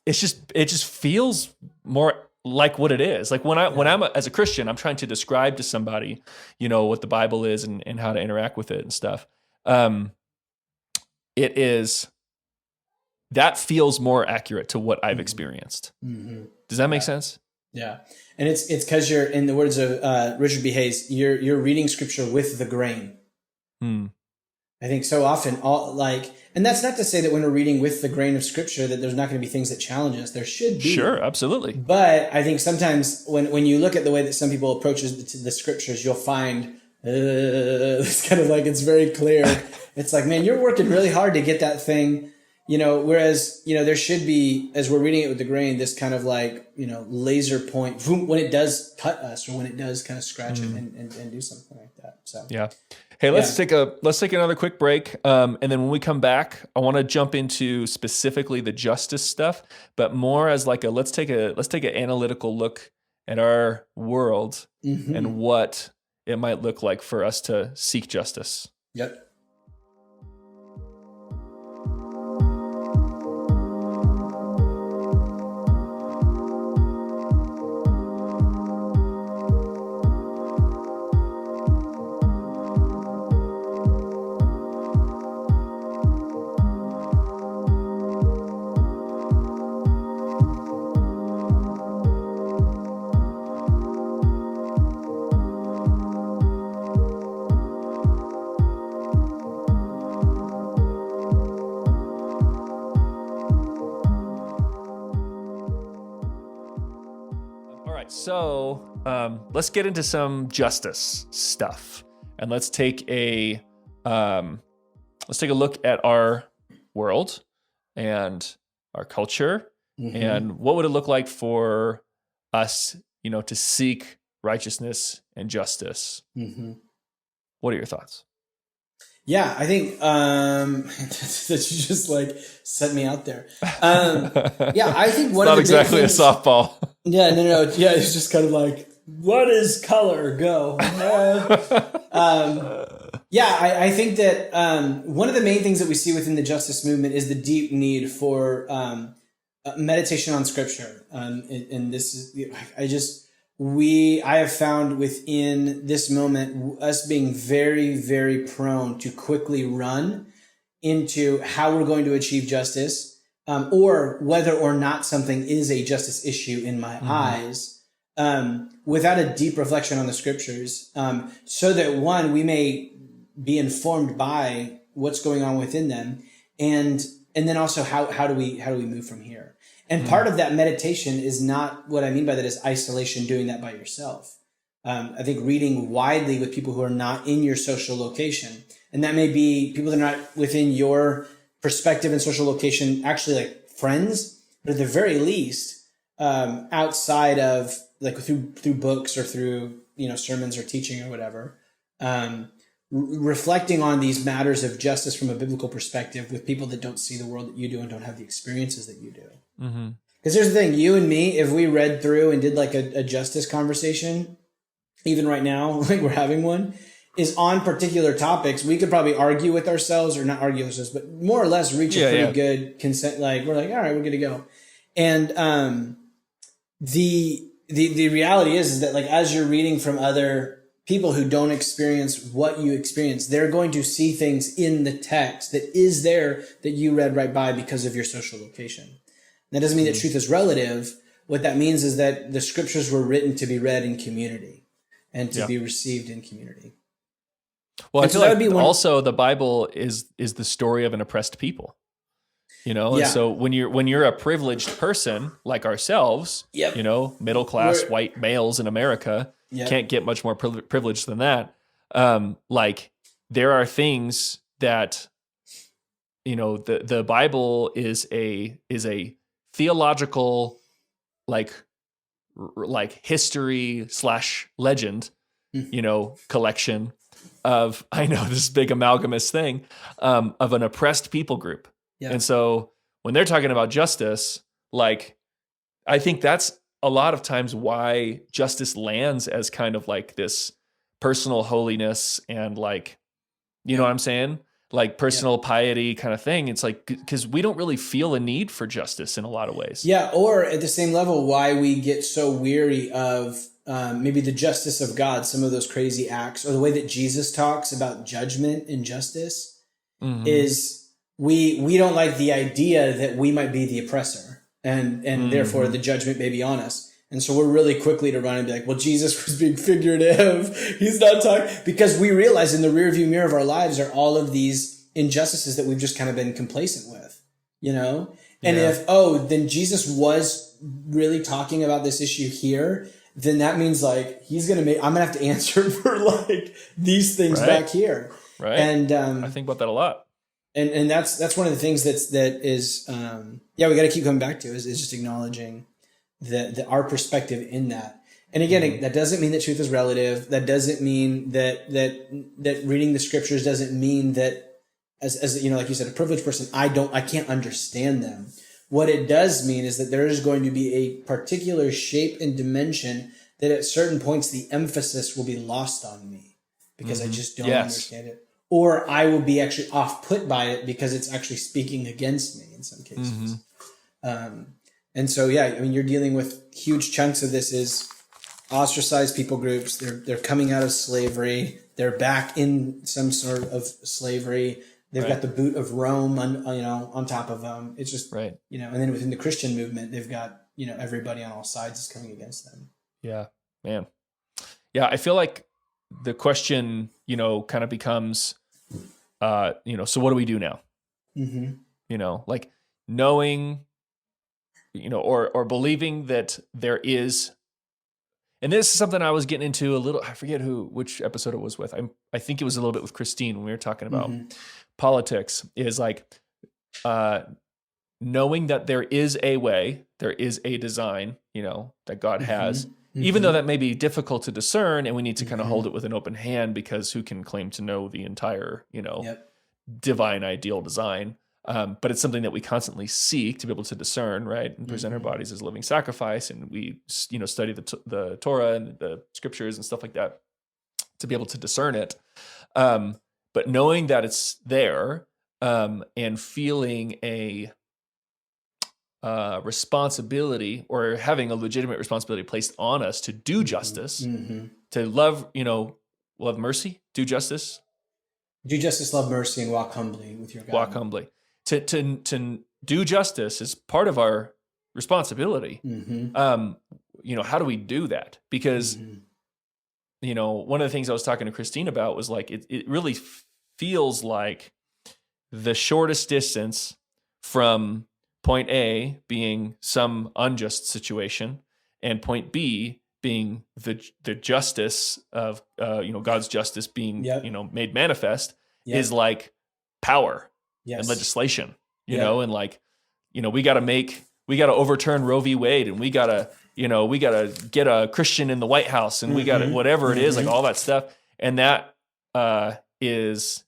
it just feels more like what it is. Like when I'm as a Christian, I'm trying to describe to somebody, what the Bible is and how to interact with it and stuff. That feels more accurate to what I've experienced. Does that make sense? Yeah. And it's because you're, in the words of Richard B. Hayes, you're reading scripture with the grain. I think so often, and that's not to say that when we're reading with the grain of scripture that there's not going to be things that challenge us. There should be. Sure, absolutely. But I think sometimes when you look at the way that some people approach the scriptures, you'll find it's kind of like it's very clear. It's like, man, you're working really hard to get that thing, whereas, there should be, as we're reading it with the grain, this kind of like, laser point when it does cut us or when it does kind of scratch it and do something like that. So, yeah. Hey, let's take another quick break. And then when we come back, I want to jump into specifically the justice stuff, but more as like let's take an analytical look at our world and what it might look like for us to seek justice. Yep. So let's get into some justice stuff, and let's take a look at our world and our culture, and what would it look like for us, to seek righteousness and justice. What are your thoughts? Yeah, I think that you just like set me out there. Yeah, I think one of the big things, a softball. Yeah, no. Yeah, it's just kind of like, what is color? Go. Yeah, I think that one of the main things that we see within the justice movement is the deep need for meditation on Scripture. And this is, I have found within this moment us being very, very prone to quickly run into how we're going to achieve justice, or whether or not something is a justice issue in my eyes, without a deep reflection on the scriptures, so that one, we may be informed by what's going on within them, and then also how do we move from here? And part of that meditation is not, what I mean by that is isolation, doing that by yourself. I think reading widely with people who are not in your social location, and that may be people that are not within your perspective and social location, actually like friends, but at the very least, outside of like through books or through, sermons or teaching or whatever, reflecting on these matters of justice from a biblical perspective with people that don't see the world that you do and don't have the experiences that you do. Because here's the thing, you and me, if we read through and did like a justice conversation, even right now, like we're having one, is on particular topics, we could probably argue with ourselves, or not argue with ourselves, but more or less reach a pretty good consent. Like we're like, all right, we're good to go. And the reality is that like as you're reading from other people who don't experience what you experience, they're going to see things in the text that is there that you read right by because of your social location. That doesn't mean that truth is relative. What that means is that the scriptures were written to be read in community and to be received in community. Well, and I feel like also the Bible is the story of an oppressed people. And so when you're a privileged person like ourselves, middle class white males in America, can't get much more privileged than that. Like there are things that the Bible is a theological like history / legend, collection of, I know this big amalgamous thing, of an oppressed people group. Yeah. And so when they're talking about justice, like, I think that's a lot of times why justice lands as kind of like this personal holiness and like, you know what I'm saying? Like personal piety kind of thing. It's like, because we don't really feel a need for justice in a lot of ways. Yeah. Or at the same level, why we get so weary of maybe the justice of God, some of those crazy acts, or the way that Jesus talks about judgment and justice is we don't like the idea that we might be the oppressor and therefore the judgment may be on us. And so we're really quickly to run and be like, well, Jesus was being figurative. He's not talking, because we realize in the rearview mirror of our lives are all of these injustices that we've just kind of been complacent with, And then Jesus was really talking about this issue here, then that means like I'm gonna have to answer for like these things back here. Right. And I think about that a lot. And that's one of the things that is we got to keep coming back to is just acknowledging the our perspective in that. And again, that doesn't mean that truth is relative. That doesn't mean that reading the scriptures doesn't mean that as like you said, a privileged person, I can't understand them. What it does mean is that there is going to be a particular shape and dimension that at certain points the emphasis will be lost on me because I just don't understand it. Or I will be actually off-put by it because it's actually speaking against me in some cases. And so, you're dealing with huge chunks of this is ostracized people groups. They're coming out of slavery. They're back in some sort of slavery. They've got the boot of Rome on top of them. It's just, and then within the Christian movement, they've got, everybody on all sides is coming against them. Yeah, man. Yeah, I feel like the question, kind of becomes, so what do we do now? Like knowing, or believing that there is, and this is something I was getting into a little, I forget which episode it was with. I think it was a little bit with Christine when we were talking about politics, is like, knowing that there is a way, there is a design, that God has, even though that may be difficult to discern, and we need to kind of hold it with an open hand, because who can claim to know the entire, divine ideal design? But it's something that we constantly seek to be able to discern, right? And present our bodies as living sacrifice. And we, study the Torah and the scriptures and stuff like that to be able to discern it. But knowing that it's there, and feeling a responsibility, or having a legitimate responsibility placed on us to do justice, to love, love mercy, do justice. Do justice, love mercy, and walk humbly with your God. Walk humbly. To do justice is part of our responsibility. how do we do that? Because, one of the things I was talking to Christine about was like, it really feels like the shortest distance from point A being some unjust situation and point B being the justice of, God's justice being, made manifest is like power and legislation, you know, and like, we got to overturn Roe v. Wade, and we got to get a Christian in the White House, and we got to, whatever it is, like all that stuff. And that is,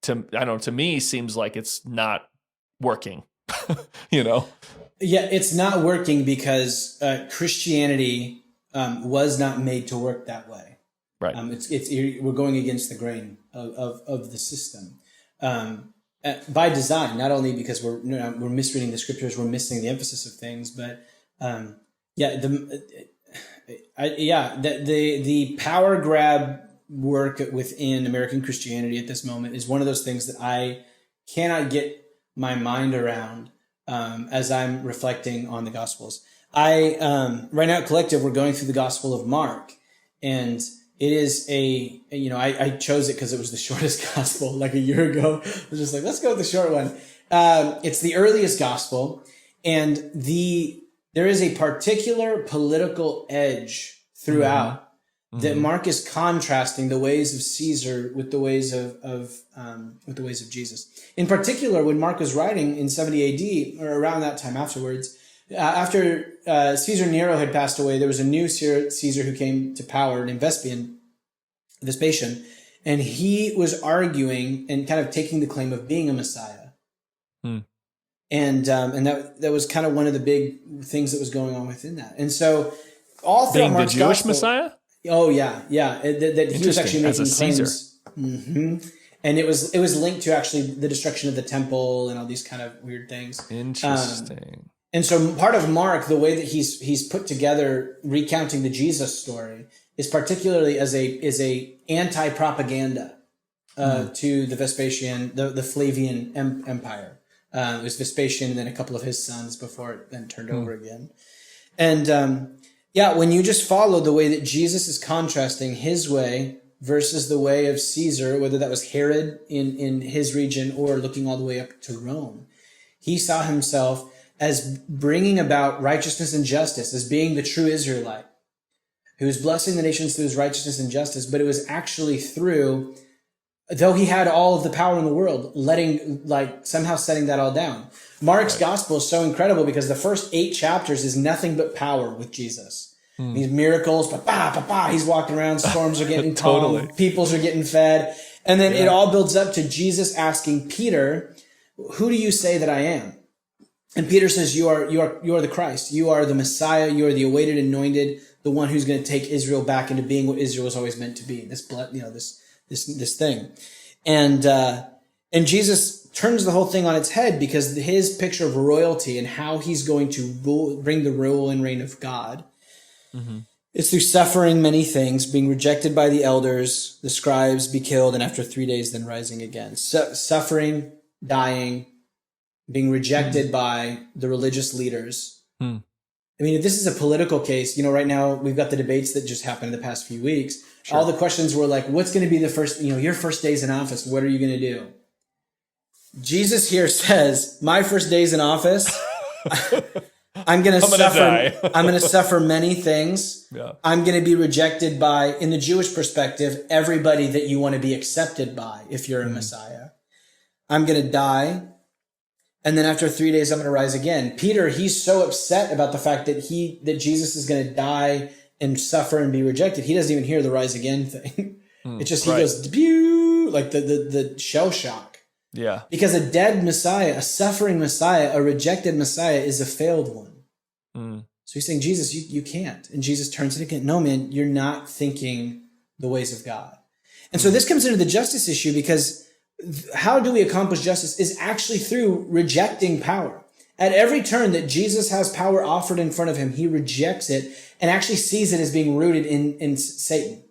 to me, seems like it's not working, Yeah, it's not working because Christianity was not made to work that way. Right. We're going against the grain of the system. By design, not only because we're misreading the scriptures, we're missing the emphasis of things, but the power grab work within American Christianity at this moment is one of those things that I cannot get my mind around as I'm reflecting on the Gospels. Right now at Collective, we're going through the Gospel of Mark, and it is I chose it because it was the shortest gospel like a year ago. I was just like, let's go with the short one. It's the earliest gospel, and there is a particular political edge throughout that Mark is contrasting the ways of Caesar with the ways of Jesus. In particular, when Mark was writing in 70 AD or around that time afterwards, after Caesar Nero had passed away, there was a new Caesar who came to power named Vespasian, and he was arguing and kind of taking the claim of being a Messiah. And that was kind of one of the big things that was going on within that. And so all throughout Mark's the Jewish gospel, Messiah? Oh yeah. That he was actually making as a claims. And it was linked to actually the destruction of the temple and all these kind of weird things. Interesting. And so part of Mark, the way that he's put together recounting the Jesus story is particularly as a anti-propaganda to the Vespasian, the Flavian Empire. It was Vespasian and then a couple of his sons before it then turned over again. And when you just follow the way that Jesus is contrasting his way versus the way of Caesar, whether that was Herod in his region or looking all the way up to Rome, he saw himself as bringing about righteousness and justice, as being the true Israelite, who was blessing the nations through his righteousness and justice, but it was actually through, though he had all of the power in the world, somehow setting that all down. Mark's gospel is so incredible because the first 8 chapters is nothing but power with Jesus. These miracles, he's walking around, storms are getting calm, peoples are getting fed. And then it all builds up to Jesus asking Peter, who do you say that I am? And Peter says, you are the Christ. You are the Messiah. You are the awaited, anointed, the one who's going to take Israel back into being what Israel was always meant to be. This blood, this thing. And Jesus turns the whole thing on its head because his picture of royalty and how he's going to bring the rule and reign of God is through suffering many things, being rejected by the elders, the scribes, be killed, and after 3 days, then rising again. Suffering, dying, being rejected by the religious leaders. I mean, if this is a political case, right now we've got the debates that just happened in the past few weeks. Sure. All the questions were like, what's going to be the first, your first days in office? What are you going to do? Jesus here says, my first days in office, I'm going to suffer many things. Yeah. I'm going to be rejected by, in the Jewish perspective, everybody that you want to be accepted by if you're a Messiah. I'm going to die. And then after 3 days, I'm going to rise again. Peter, he's so upset about the fact that Jesus is going to die and suffer and be rejected. He doesn't even hear the rise again thing. It just, he goes, pew, like the shell shock. Yeah. Because a dead Messiah, a suffering Messiah, a rejected Messiah is a failed one. So he's saying, Jesus, you can't. And Jesus turns it again. No, man, you're not thinking the ways of God. And so this comes into the justice issue because how do we accomplish justice is actually through rejecting power. At every turn that Jesus has power offered in front of him, he rejects it and actually sees it as being rooted in Satan.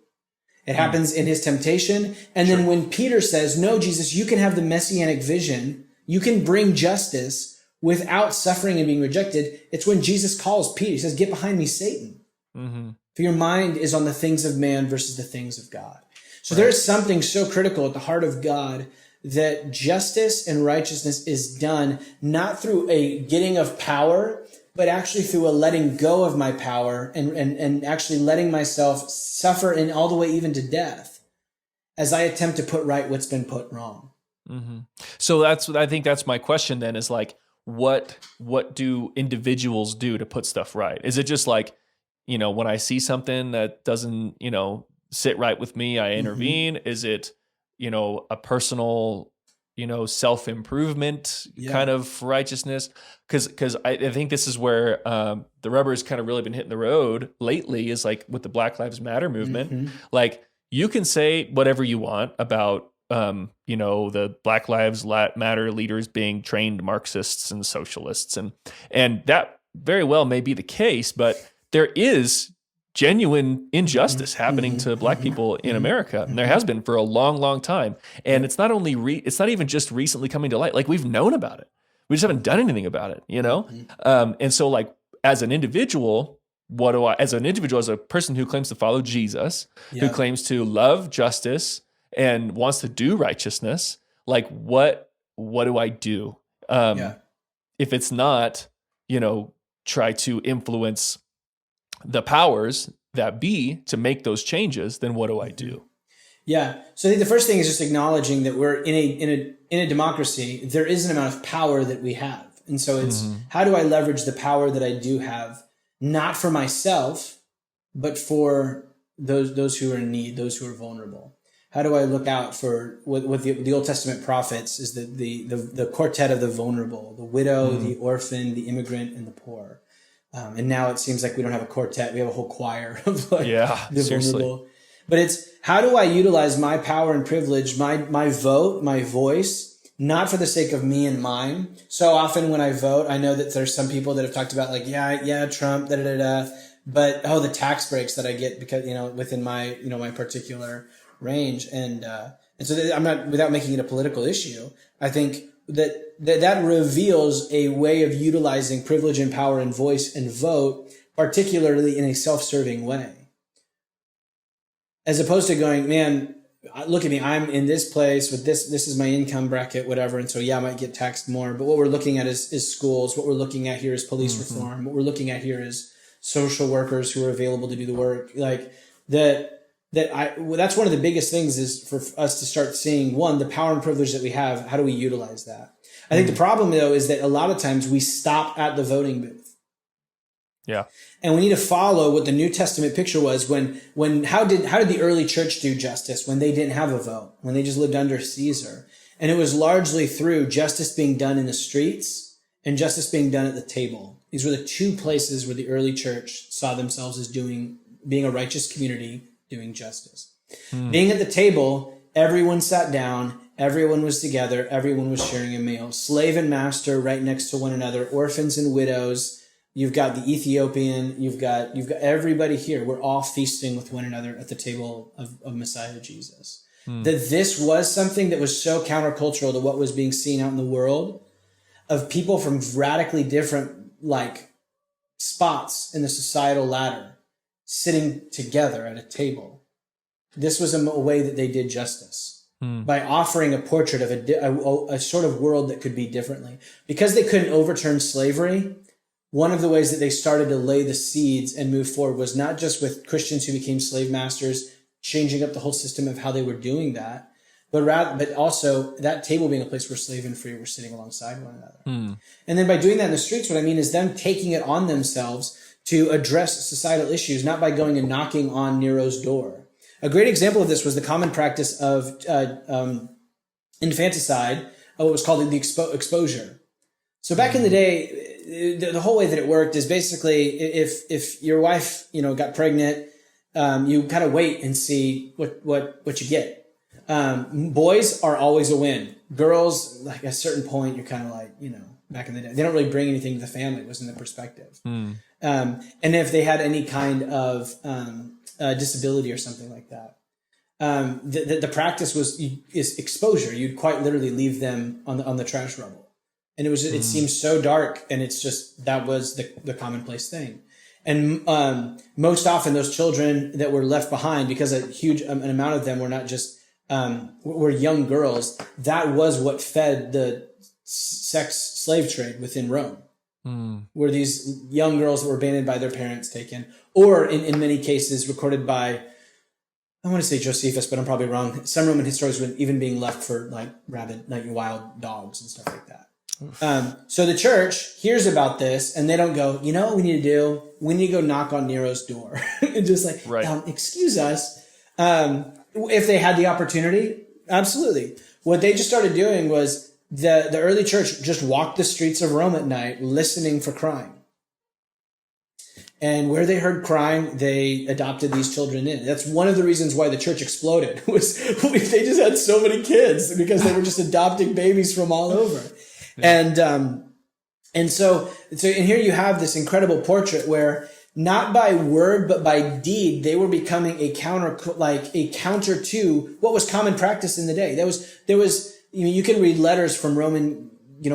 It happens in his temptation. And then when Peter says, no, Jesus, you can have the messianic vision. You can bring justice without suffering and being rejected, it's when Jesus calls Peter. He says, "Get behind me, Satan." Mm-hmm. For your mind is on the things of man versus the things of God. So Right. there's something so critical at the heart of God, that justice and righteousness is done not through a getting of power, but actually through a letting go of my power and actually letting myself suffer in all the way even to death as I attempt to put right what's been put wrong. Mm-hmm. So I think that's my question then, is like, what do individuals do to put stuff right? Is it just like, when I see something that doesn't, sit right with me, I intervene? Mm-hmm. Is it, a personal, self-improvement kind of righteousness? Because I think this is where the rubber has kind of really been hitting the road lately, is like with the Black Lives Matter movement. Mm-hmm. Like, you can say whatever you want about, the Black Lives Matter leaders being trained Marxists and socialists. And that very well may be the case, but there is genuine injustice happening to Black people in America. And there has been for a long, long time. And it's not only, it's not even just recently coming to light. Like, we've known about it. We just haven't done anything about it, And so, like, as an individual, as a person who claims to follow Jesus, who claims to love justice and wants to do righteousness, like, what do I do? If it's not, try to influence the powers that be to make those changes, then what do I do? Yeah. So I think the first thing is just acknowledging that we're in a democracy. There is an amount of power that we have. And so it's, how do I leverage the power that I do have, not for myself, but for those who are in need, those who are vulnerable? How do I look out for what the Old Testament prophets is the quartet of the vulnerable, the widow, the orphan, the immigrant, and the poor. And now it seems like we don't have a quartet. We have a whole choir of the seriously. Vulnerable. But it's, how do I utilize my power and privilege, my vote, my voice, not for the sake of me and mine. So often when I vote, I know that there's some people that have talked about like, Trump, but the tax breaks that I get because, within my, my particular range. And so I'm not, without making it a political issue, I think that reveals a way of utilizing privilege and power and voice and vote, particularly in a self-serving way. As opposed to going, man, look at me, I'm in this place with this is my income bracket, whatever. And so, I might get taxed more. But what we're looking at is schools. What we're looking at here is police reform. What we're looking at here is social workers who are available to do the work. Like that's one of the biggest things is for us to start seeing, one, the power and privilege that we have. How do we utilize that? I think the problem, though, is that a lot of times we stop at the voting booth. Yeah. And we need to follow what the New Testament picture was how did the early church do justice when they didn't have a vote, when they just lived under Caesar? And it was largely through justice being done in the streets and justice being done at the table. These were the two places where the early church saw themselves as being a righteous community, doing justice. Being at the table, everyone sat down, everyone was together, everyone was sharing a meal. Slave and master right next to one another, orphans and widows. You've got the Ethiopian, you've got everybody here. We're all feasting with one another at the table of Messiah Jesus. That this was something that was so countercultural to what was being seen out in the world, of people from radically different spots in the societal ladder sitting together at a table. This was a way that they did justice by offering a portrait of a sort of world that could be differently. Because they couldn't overturn slavery, one of the ways that they started to lay the seeds and move forward was not just with Christians who became slave masters, changing up the whole system of how they were doing that, but also that table being a place where slave and free were sitting alongside one another. And then by doing that in the streets, what I mean is them taking it on themselves to address societal issues, not by going and knocking on Nero's door. A great example of this was the common practice of infanticide, what was called the exposure. So back in the day, the whole way that it worked is basically if your wife, got pregnant, you kind of wait and see what you get. Boys are always a win. Girls, like at a certain point, you're kind of like, back in the day, they don't really bring anything to the family. It wasn't the perspective. And if they had any kind of disability or something like that, the practice is exposure. You'd quite literally leave them on the trash rubble. And it seems so dark, and it's just, that was the commonplace thing. And most often those children that were left behind, because a huge an amount of them were not just, were young girls, that was what fed the sex slave trade within Rome. Were these young girls that were abandoned by their parents taken, or in many cases recorded by, I want to say Josephus, but I'm probably wrong. Some Roman historians were even being left for like rabid, like wild dogs and stuff like that. So the church hears about this, and they don't go, you know what we need to do? We need to go knock on Nero's door. And just like, excuse us. If they had the opportunity, absolutely. What they just started doing was the early church just walked the streets of Rome at night listening for crime. And where they heard crying, they adopted these children in. That's one of the reasons why the church exploded, was they just had so many kids because they were just adopting babies from all over. Yeah. And so here you have this incredible portrait where not by word, but by deed, they were becoming a counter to what was common practice in the day. There was, you can read letters from Roman,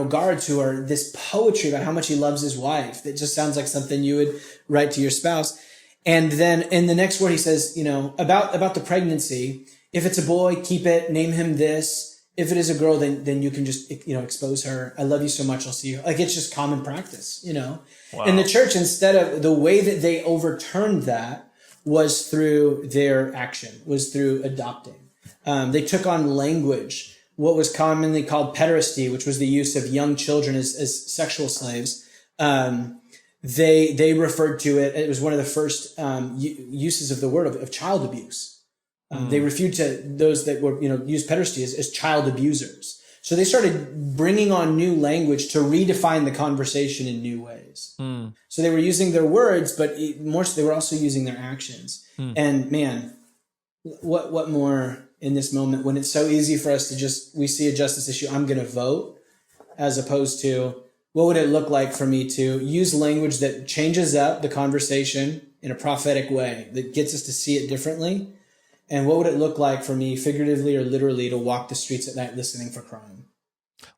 guards who are this poetry about how much he loves his wife. That just sounds like something you would write to your spouse. And then in the next word, he says, about the pregnancy, if it's a boy, keep it, name him this. If it is a girl, then you can just, expose her. I love you so much. I'll see you. Like, it's just common practice, Wow. And the church, instead of the way that they overturned that was through their action, was through adopting. They took on language, what was commonly called pederasty, which was the use of young children as sexual slaves. They referred to it. It was one of the first uses of the word of child abuse. They referred to those that were, used pederasty as child abusers. So they started bringing on new language to redefine the conversation in new ways. So they were using their words, but more so they were also using their actions. And man, what more in this moment when it's so easy for us to we see a justice issue, I'm going to vote, as opposed to what would it look like for me to use language that changes up the conversation in a prophetic way, that gets us to see it differently. And what would it look like for me, figuratively or literally, to walk the streets at night listening for crime?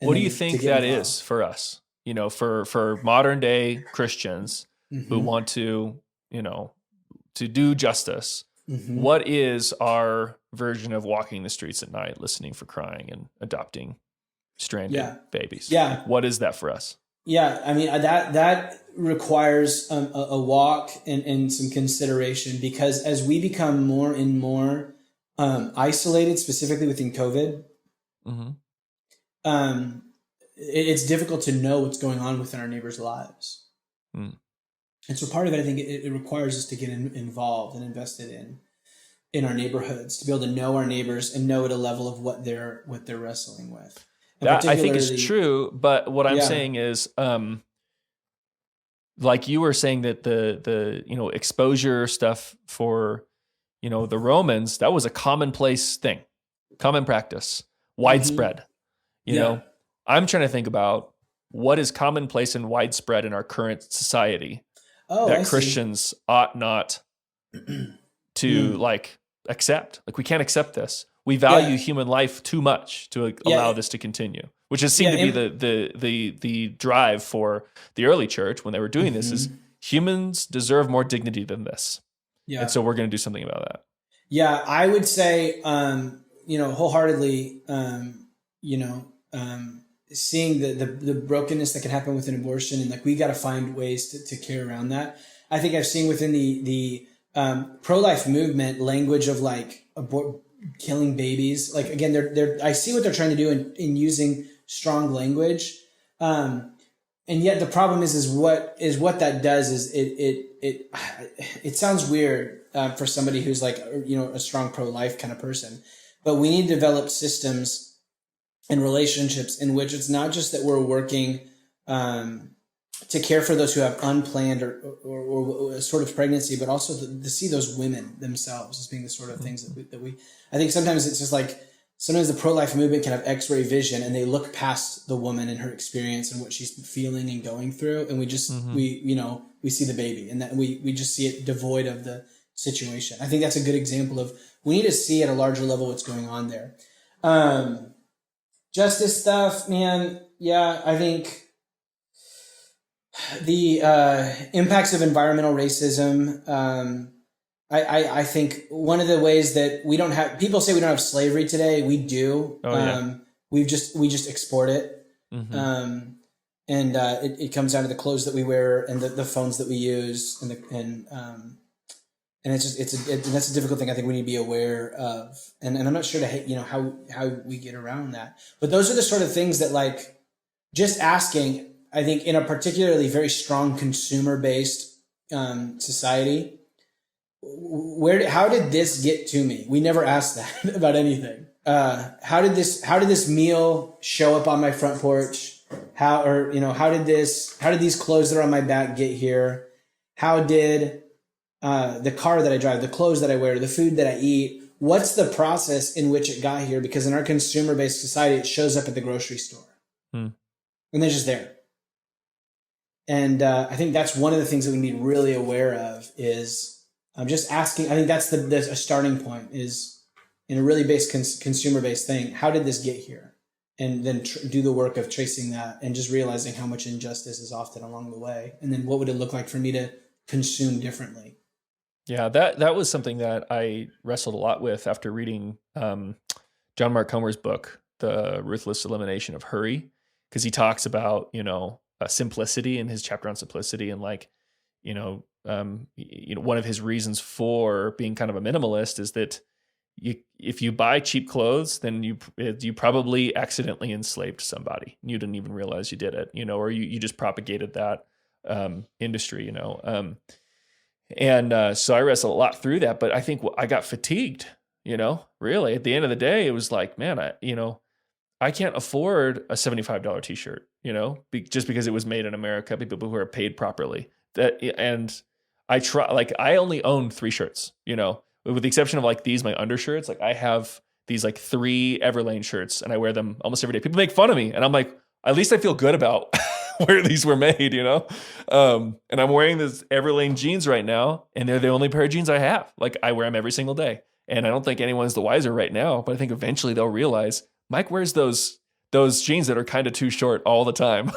What do you think that is for us? For modern day Christians who want to, to do justice. What is our version of walking the streets at night, listening for crying and adopting stranded babies? Yeah. What is that for us? Yeah. I mean, that requires a walk and some consideration, because as we become more and more isolated, specifically within COVID, it's difficult to know what's going on within our neighbors' lives. And so part of it, I think it requires us to get involved and invested in our neighborhoods, to be able to know our neighbors and know at a level of what they're wrestling with. That I think is true, but what I'm saying is, like you were saying that the exposure stuff for the Romans, that was a commonplace thing, common practice, widespread. You know, I'm trying to think about what is commonplace and widespread in our current society that Christians ought not to accept. Like, we can't accept this. We value human life too much to allow this to continue, which has seemed to be the drive for the early church when they were doing this, is humans deserve more dignity than this. Yeah. And so we're going to do something about that. Yeah, I would say, wholeheartedly, seeing the brokenness that can happen with an abortion, and we got to find ways to care around that. I think I've seen within the pro-life movement language of killing babies. Again, I see what they're trying to do in using strong language. And yet the problem is what that does is it sounds weird for somebody who's a strong pro-life kind of person, but we need to develop systems and relationships in which it's not just that we're working to care for those who have unplanned or a sort of pregnancy, but also to see those women themselves as being the sort of things that we I think sometimes it's just sometimes the pro-life movement can have X-ray vision, and they look past the woman and her experience and what she's feeling and going through. And we just, we see the baby, and that we just see it devoid of the situation. I think that's a good example of, we need to see at a larger level what's going on there. Justice stuff, man, Yeah, I think the impacts of environmental racism. I think one of the ways that we don't have, people say we don't have slavery today. We do. Oh yeah. We just export it. Mm-hmm. And it comes down to the clothes that we wear and the phones that we use and it's just that's a difficult thing I think we need to be aware of, and I'm not sure how we get around that, but those are the sort of things that, like, just asking, I think, in a particularly very strong consumer based society, how did this get to me? We never asked that about anything. How did this meal show up on my front porch? How did these clothes that are on my back get here? How did the car that I drive, the clothes that I wear, the food that I eat, what's the process in which it got here? Because in our consumer-based society, it shows up at the grocery store. And they're just there. And I think that's one of the things that we need to be really aware of is just asking. I think that's a starting point, is in a really consumer-based thing. How did this get here? And then do the work of tracing that and just realizing how much injustice is often along the way. And then what would it look like for me to consume differently? Yeah, that was something that I wrestled a lot with after reading John Mark Comer's book, The Ruthless Elimination of Hurry, because he talks about, simplicity in his chapter on simplicity, and one of his reasons for being kind of a minimalist is that if you buy cheap clothes, then you probably accidentally enslaved somebody. You didn't even realize you did it, or you just propagated that industry, And so I wrestled a lot through that, but I think I got fatigued, really at the end of the day. It was like, man, I can't afford a $75 t-shirt, just because it was made in America by people who are paid properly. And I only own 3 shirts, with the exception of like these, my undershirts. Like I have these like 3 Everlane shirts and I wear them almost every day. People make fun of me and I'm like, at least I feel good about where these were made, and I'm wearing this Everlane jeans right now, and they're the only pair of jeans I have. Like I wear them every single day, and I don't think anyone's the wiser right now, but I think eventually they'll realize Mike wears those jeans that are kind of too short all the time,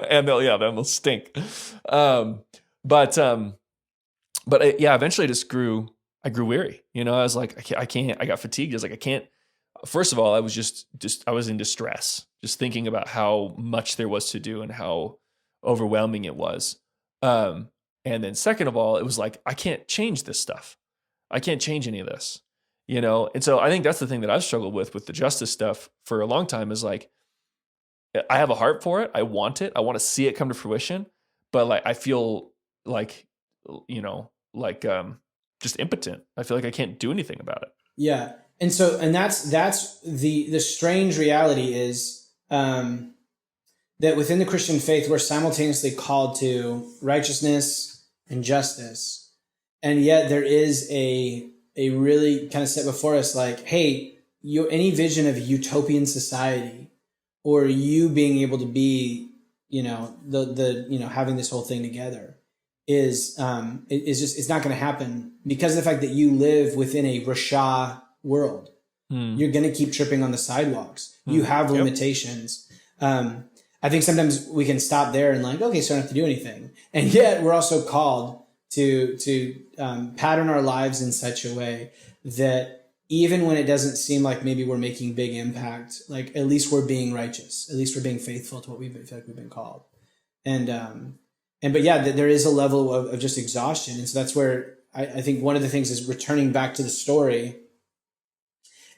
and they'll stink. Eventually I grew weary. I was like, I can't. I got fatigued. I was like, I can't. First of all, I was I was in distress, just thinking about how much there was to do and how overwhelming it was. And then second of all, it was like, I can't change this stuff. I can't change any of this, And so I think that's the thing that I've struggled with the justice stuff for a long time, is like, I have a heart for it. I want it. I want to see it come to fruition. But like, I feel like, just impotent. I feel like I can't do anything about it. Yeah. And so, and that's the strange reality is that within the Christian faith, we're simultaneously called to righteousness and justice. And yet there is a really kind of set before us, like, hey, any vision of a utopian society, or you being able to be, having this whole thing together is just, it's not going to happen because of the fact that you live within a Rasha world. You're going to keep tripping on the sidewalks. You have limitations. I think sometimes we can stop there and like, okay, so I don't have to do anything. And yet we're also called to pattern our lives in such a way that even when it doesn't seem like maybe we're making big impact, like at least we're being righteous. At least we're being faithful to what we feel like we've been called. But yeah, there is a level of just exhaustion. And so that's where I think one of the things is returning back to the story.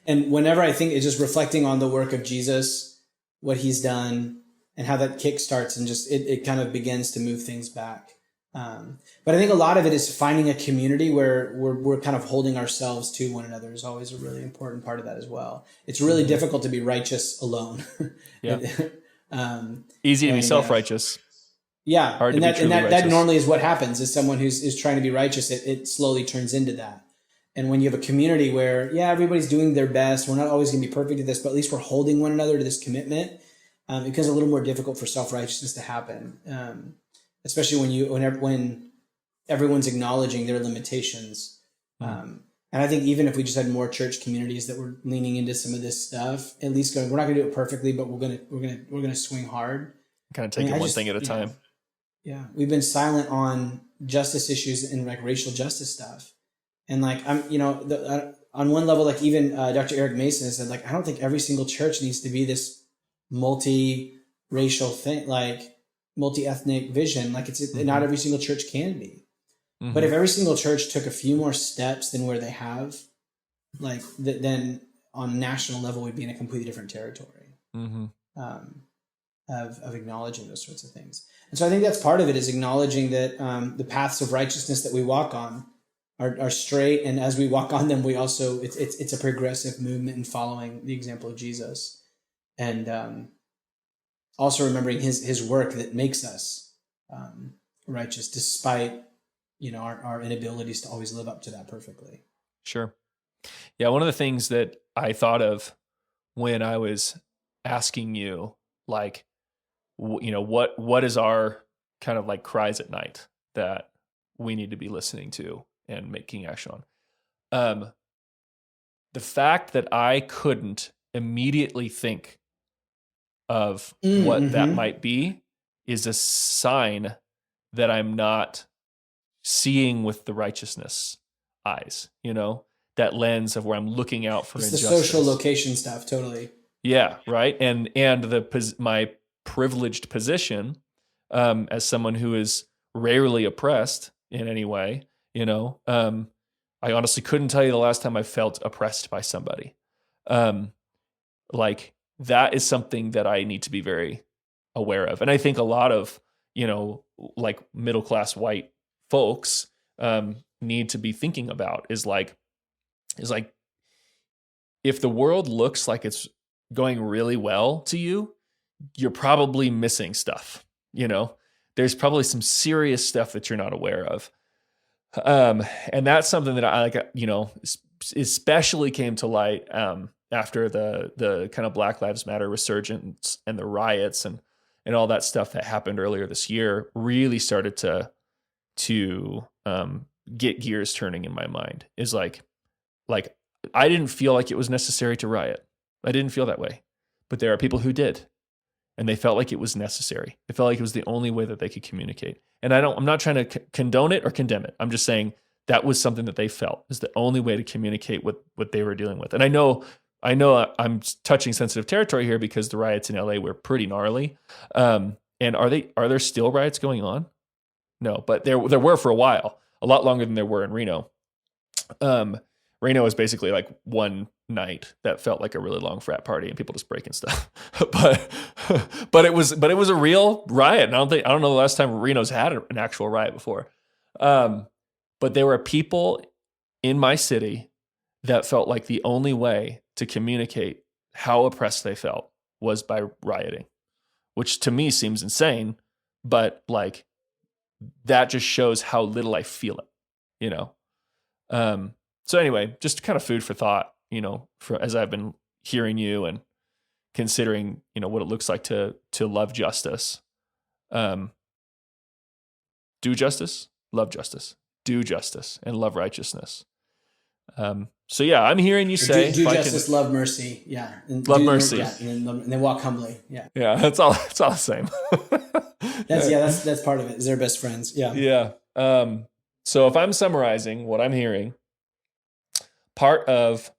And whenever I think it's just reflecting on the work of Jesus, what he's done, and how that kick starts and just it kind of begins to move things back. But I think a lot of it is finding a community where we're kind of holding ourselves to one another is always a really important part of that as well. It's really difficult to be righteous alone. Yeah. Easy to be self-righteous. Yeah. Hard and to be truly righteous. That normally is what happens is someone who's trying to be righteous. It slowly turns into that. And when you have a community where, everybody's doing their best, we're not always going to be perfect at this, but at least we're holding one another to this commitment, it becomes a little more difficult for self-righteousness to happen. Especially when everyone's acknowledging their limitations. I And I think even if we just had more church communities that were leaning into some of this stuff, at least going, we're not going to do it perfectly, but we're going to swing hard. Kind of take it one thing at a time. Yeah. We've been silent on justice issues and like racial justice stuff. And like, on one level, like even Dr. Eric Mason said, like, I don't think every single church needs to be this multi-racial thing, like multi-ethnic vision. Like not every single church can be. But if every single church took a few more steps than where they have, like then on national level, we'd be in a completely different territory of acknowledging those sorts of things. And so I think that's part of it, is acknowledging that the paths of righteousness that we walk on are straight. And as we walk on them, we also, it's a progressive movement in following the example of Jesus. And also remembering his work that makes us righteous, despite our inabilities to always live up to that perfectly. Sure. Yeah. One of the things that I thought of when I was asking you, like, what is our kind of like cries at night that we need to be listening to and making action on? The fact that I couldn't immediately think of what that might be is a sign that I'm not seeing with the righteousness eyes, that lens of where I'm looking out for injustice. The social location stuff, totally. Yeah, right. And my privileged position as someone who is rarely oppressed in any way, I honestly couldn't tell you the last time I felt oppressed by somebody. Like that is something that I need to be very aware of. And I think a lot of, like middle-class white folks need to be thinking about is like if the world looks like it's going really well to you, you're probably missing stuff. There's probably some serious stuff that you're not aware of. And that's something that I like, especially came to light after the kind of Black Lives Matter resurgence and the riots and all that stuff that happened earlier this year really started to get gears turning in my mind. Is like I didn't feel like it was necessary to riot. I didn't feel that way, but there are people who did, and they felt like it was necessary. It felt like it was the only way that they could communicate. And I'm not trying to condone it or condemn it. I'm just saying that was something that they felt is the only way to communicate what they were dealing with. And I know I'm touching sensitive territory here because the riots in LA were pretty gnarly. And are there still riots going on? No, but there were for a while, a lot longer than there were in Reno. Reno was basically like one night that felt like a really long frat party and people just breaking stuff. but it was a real riot. And I don't know the last time Reno's had an actual riot before. But there were people in my city that felt like the only way to communicate how oppressed they felt was by rioting, which to me seems insane, but like that just shows how little I feel it, So anyway, just kind of food for thought, as I've been hearing you and considering, what it looks like to love justice. Do justice, love justice, do justice, and love righteousness. So yeah, I'm hearing you say do justice, love mercy, yeah, and love mercy, and then walk humbly, yeah. That's all the same. That's part of it. Is they're best friends, yeah. Yeah. So if I'm summarizing what I'm hearing, part of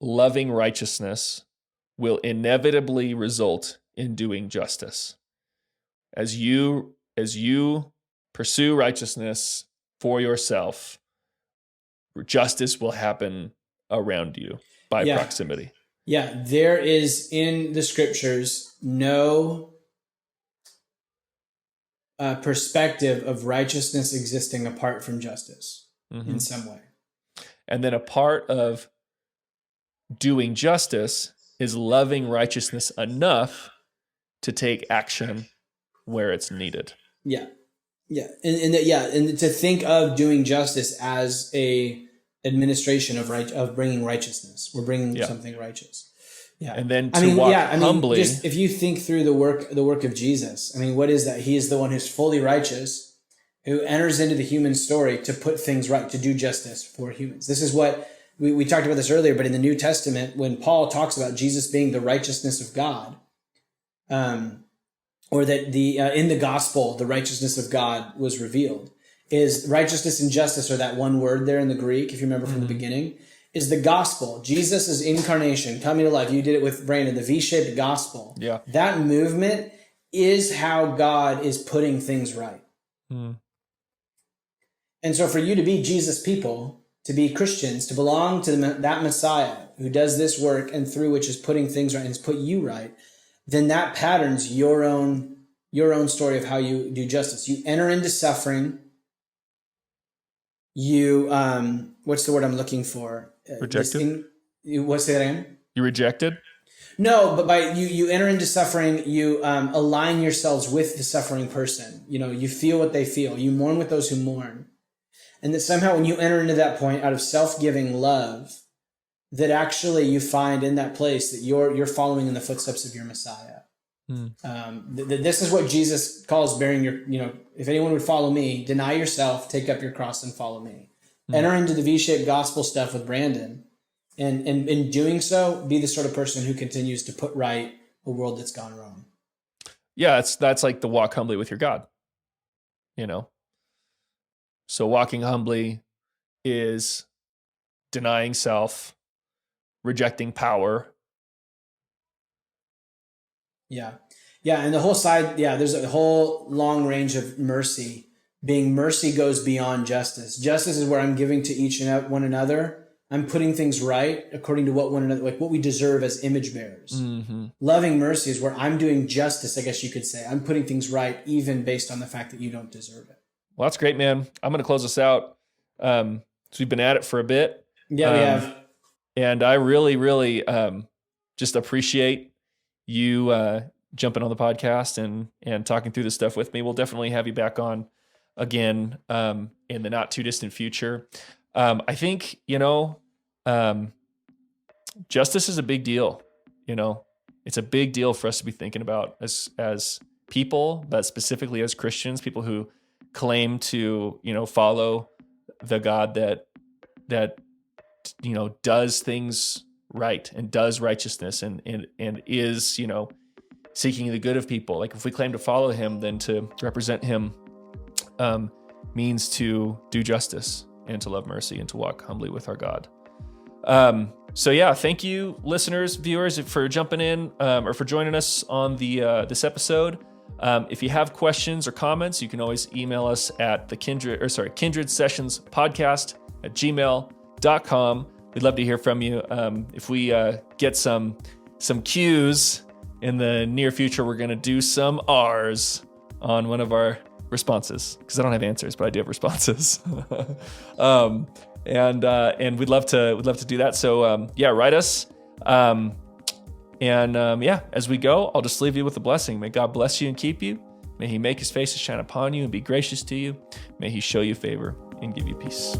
loving righteousness will inevitably result in doing justice. As you pursue righteousness for yourself, justice will happen around you by proximity. Yeah, there is in the scriptures no perspective of righteousness existing apart from justice in some way. And then a part of doing justice is loving righteousness enough to take action where it's needed. Yeah. Yeah. And to think of doing justice as a administration of bringing righteousness. We're bringing something righteous. Yeah. And then walk humbly. If you think through the work of Jesus, what is that? He is the one who's fully righteous who enters into the human story to put things right, to do justice for humans. This is what we talked about this earlier, but in the New Testament, when Paul talks about Jesus being the righteousness of God, or that in the gospel, the righteousness of God was revealed, is righteousness and justice, or that one word there in the Greek, if you remember from the beginning, is the gospel. Jesus' incarnation, coming to life. You did it with Brandon, the V-shaped gospel. Yeah. That movement is how God is putting things right. And so for you to be Jesus people, to be Christians, to belong to that Messiah who does this work and through which is putting things right and has put you right, then that patterns your own story of how you do justice. You enter into suffering. You, what's the word I'm looking for? Rejected? What's that again? You rejected? No, but by you enter into suffering, you align yourselves with the suffering person. You feel what they feel. You mourn with those who mourn. And that somehow when you enter into that point out of self-giving love, that actually you find in that place that you're following in the footsteps of your Messiah. This is what Jesus calls bearing your, if anyone would follow me, deny yourself, take up your cross and follow me. Enter into the V-shaped gospel stuff with Brandon. And in doing so, be the sort of person who continues to put right a world that's gone wrong. Yeah, that's like the walk humbly with your God, So walking humbly is denying self, rejecting power. Yeah. And the whole side, there's a whole long range of mercy. Mercy goes beyond justice. Justice is where I'm giving to each and one another. I'm putting things right according to what one another, like what we deserve as image bearers. Mm-hmm. Loving mercy is where I'm doing justice, I guess you could say. I'm putting things right even based on the fact that you don't deserve it. Well, that's great, man. I'm going to close this out. So we've been at it for a bit. Yeah, we have. And I really, really just appreciate you jumping on the podcast and talking through this stuff with me. We'll definitely have you back on again in the not too distant future. I think, justice is a big deal. It's a big deal for us to be thinking about as people, but specifically as Christians, people who claim to, follow the God that does things right and does righteousness and is, seeking the good of people. Like if we claim to follow him, then to represent him means to do justice and to love mercy and to walk humbly with our God. So yeah, thank you, listeners, viewers, for jumping in or for joining us on this episode. If you have questions or comments, you can always email us at Kindred Sessions Podcast at gmail.com. We'd love to hear from you. If we get some cues in the near future, we're going to do some R's on one of our responses, because I don't have answers, but I do have responses. And we'd love to do that. So write us. As we go, I'll just leave you with a blessing. May God bless you and keep you. May he make his face to shine upon you and be gracious to you. May he show you favor and give you peace.